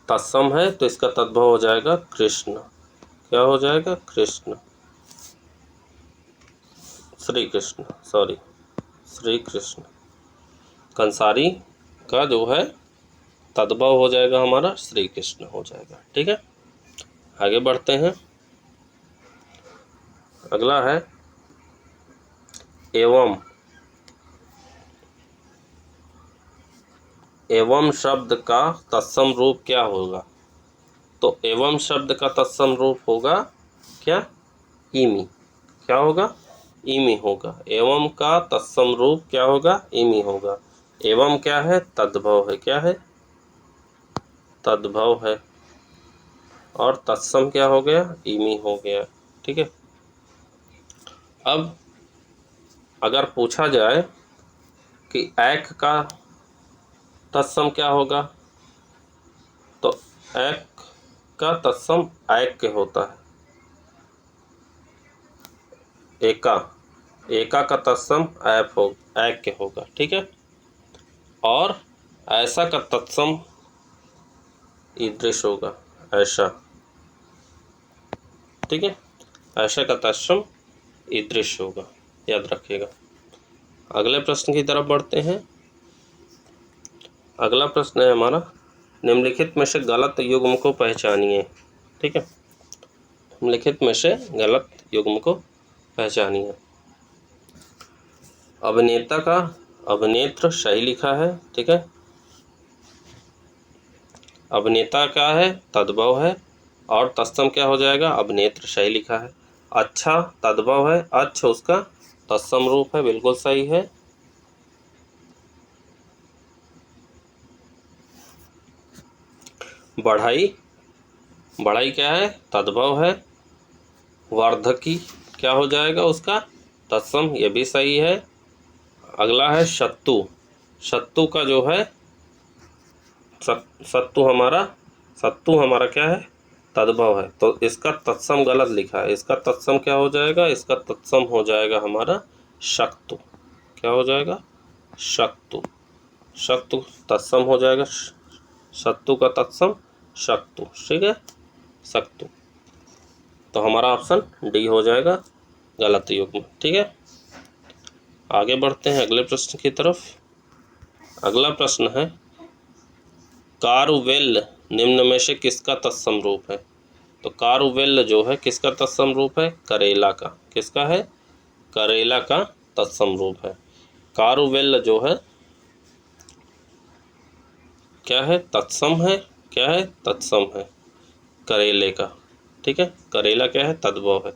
तत्सम है, तो इसका तद्भव हो जाएगा कृष्ण। क्या हो जाएगा? कृष्ण। श्री कृष्ण, सॉरी, श्री कृष्ण। कंसारी का जो है तद्भव हो जाएगा हमारा श्री कृष्ण हो जाएगा। ठीक है, आगे बढ़ते हैं। अगला है एवं। एवं शब्द का तत्सम रूप क्या होगा? तो एवं शब्द का तत्सम रूप होगा क्या? इमी। क्या होगा? इमी होगा। एवं का तत्सम रूप क्या होगा? इमी होगा। एवं क्या है? तद्भव है। क्या है? तद्भव है। और तत्सम क्या हो गया? इमी हो गया। ठीक है, अब अगर पूछा जाए कि ऐक का तत्सम क्या होगा, तो ऐक का तत्सम ऐक्य होता है। एका। एका का तत्सम ऐक्य होगा। ठीक है, और ऐसा का तत्सम ईदृश होगा। ऐसा। ठीक है, ऐसा का तत्सम ईदृश होगा, याद रखिएगा। अगले प्रश्न की तरफ बढ़ते हैं। अगला प्रश्न है हमारा, निम्नलिखित में से गलत युग्म को पहचानिए। ठीक है, निम्नलिखित में से गलत युग्म को पहचानिए। अभिनेता का अभिनेत्र सही लिखा है, ठीक है। अभिनेता क्या है, तद्भव है, और तत्सम क्या हो जाएगा, अभिनेत्र सही लिखा है। अच्छा तद्भव है, अच्छ उसका तत्सम रूप है, बिल्कुल सही है। बढ़ई, बढ़ई क्या है, तद्भव है। वार्धकी क्या हो जाएगा उसका, तत्सम, ये भी सही है। अगला है शत्रु, शत्रु का जो है शत्रु हमारा क्या है, तद्भव है, तो इसका तत्सम गलत लिखा है। इसका तत्सम क्या हो जाएगा, इसका तत्सम हो जाएगा हमारा शत्रु। क्या हो जाएगा, शत्रु। शत्रु तत्सम हो जाएगा, शत्रु का तत्सम शत्रु, ठीक है, शत्रु। तो हमारा ऑप्शन डी हो जाएगा गलत युग्म, ठीक है। आगे बढ़ते हैं अगले प्रश्न की तरफ। अगला प्रश्न है, कारुवेल निम्न में से किसका तत्सम रूप है। तो कारुवेल जो है किसका तत्सम रूप है, करेला का। किसका है, करेला का तत्सम रूप है। कारुवेल जो है क्या है, तत्सम है, क्या है, तत्सम है करेले का, ठीक है। करेला क्या है, तद्भव है।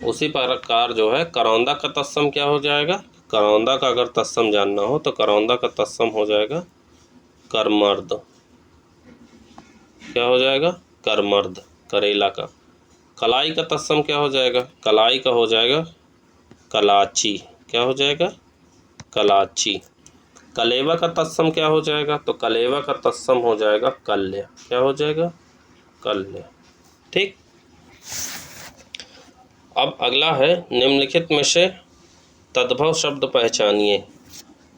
उसी प्रकार जो है करौंदा का तत्सम क्या हो जाएगा, करौंदा का अगर तत्सम जानना हो तो करौंदा का तत्सम हो जाएगा करमर्द। क्या हो जाएगा, करमर्द, करेला का। कलाई का तत्सम क्या हो जाएगा, कलाई का हो जाएगा कलाची। क्या हो जाएगा, कलाची। कलेवा का तत्सम क्या हो जाएगा, तो कलेवा का तत्सम हो जाएगा कल्य। क्या हो जाएगा, कल्य, ठीक। अब अगला है, निम्नलिखित में से तद्भव शब्द पहचानिए।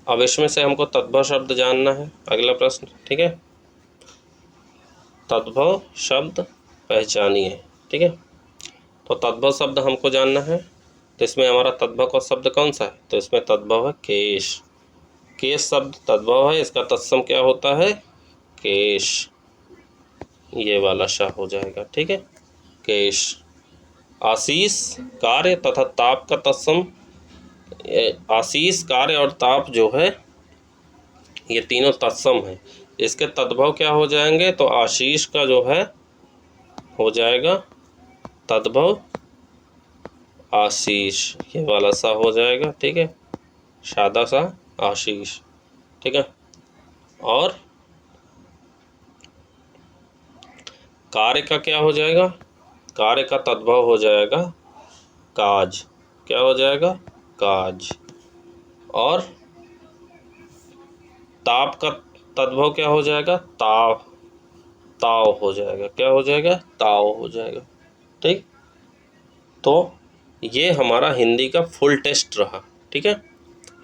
अब इसमें से हमको तद्भव शब्द जानना है, अगला प्रश्न, ठीक है। तद्भव शब्द पहचानिए, ठीक है। तो तद्भव शब्द हमको जानना है, तो इसमें हमारा तद्भव का शब्द कौन सा है, तो इसमें तद्भव है केश। केश शब्द तद्भव है, इसका तत्सम क्या होता है, केश, ये वाला श हो जाएगा, ठीक है, केश। आशीष कार्य तथा ताप का तत्सम, आशीष कार्य और ताप जो है ये तीनों तत्सम है। इसके तद्भव क्या हो जाएंगे, तो आशीष का जो है हो जाएगा तद्भव आशीष, ये वाला सा हो जाएगा, ठीक है, सादा सा आशीष, ठीक है। और कार्य का क्या हो जाएगा, कार्य का तद्भव हो जाएगा काज। क्या हो जाएगा, काज। और ताप का तद्भव क्या हो जाएगा, ताव, ताव हो जाएगा। क्या हो जाएगा, ताव हो जाएगा, ठीक। तो ये हमारा हिंदी का फुल टेस्ट रहा, ठीक है।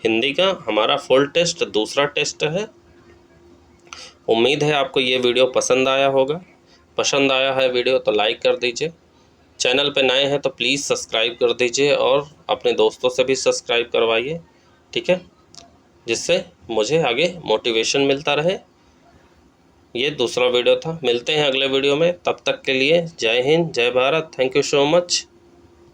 हिंदी का हमारा फुल टेस्ट दूसरा टेस्ट है। उम्मीद है आपको ये वीडियो पसंद आया होगा। पसंद आया है वीडियो तो लाइक कर दीजिए। चैनल पे नए हैं तो प्लीज़ सब्सक्राइब कर दीजिए और अपने दोस्तों से भी सब्सक्राइब करवाइए, ठीक है, जिससे मुझे आगे मोटिवेशन मिलता रहे। ये दूसरा वीडियो था, मिलते हैं अगले वीडियो में, तब तक के लिए जय हिंद, जय Bharat, thank you so much.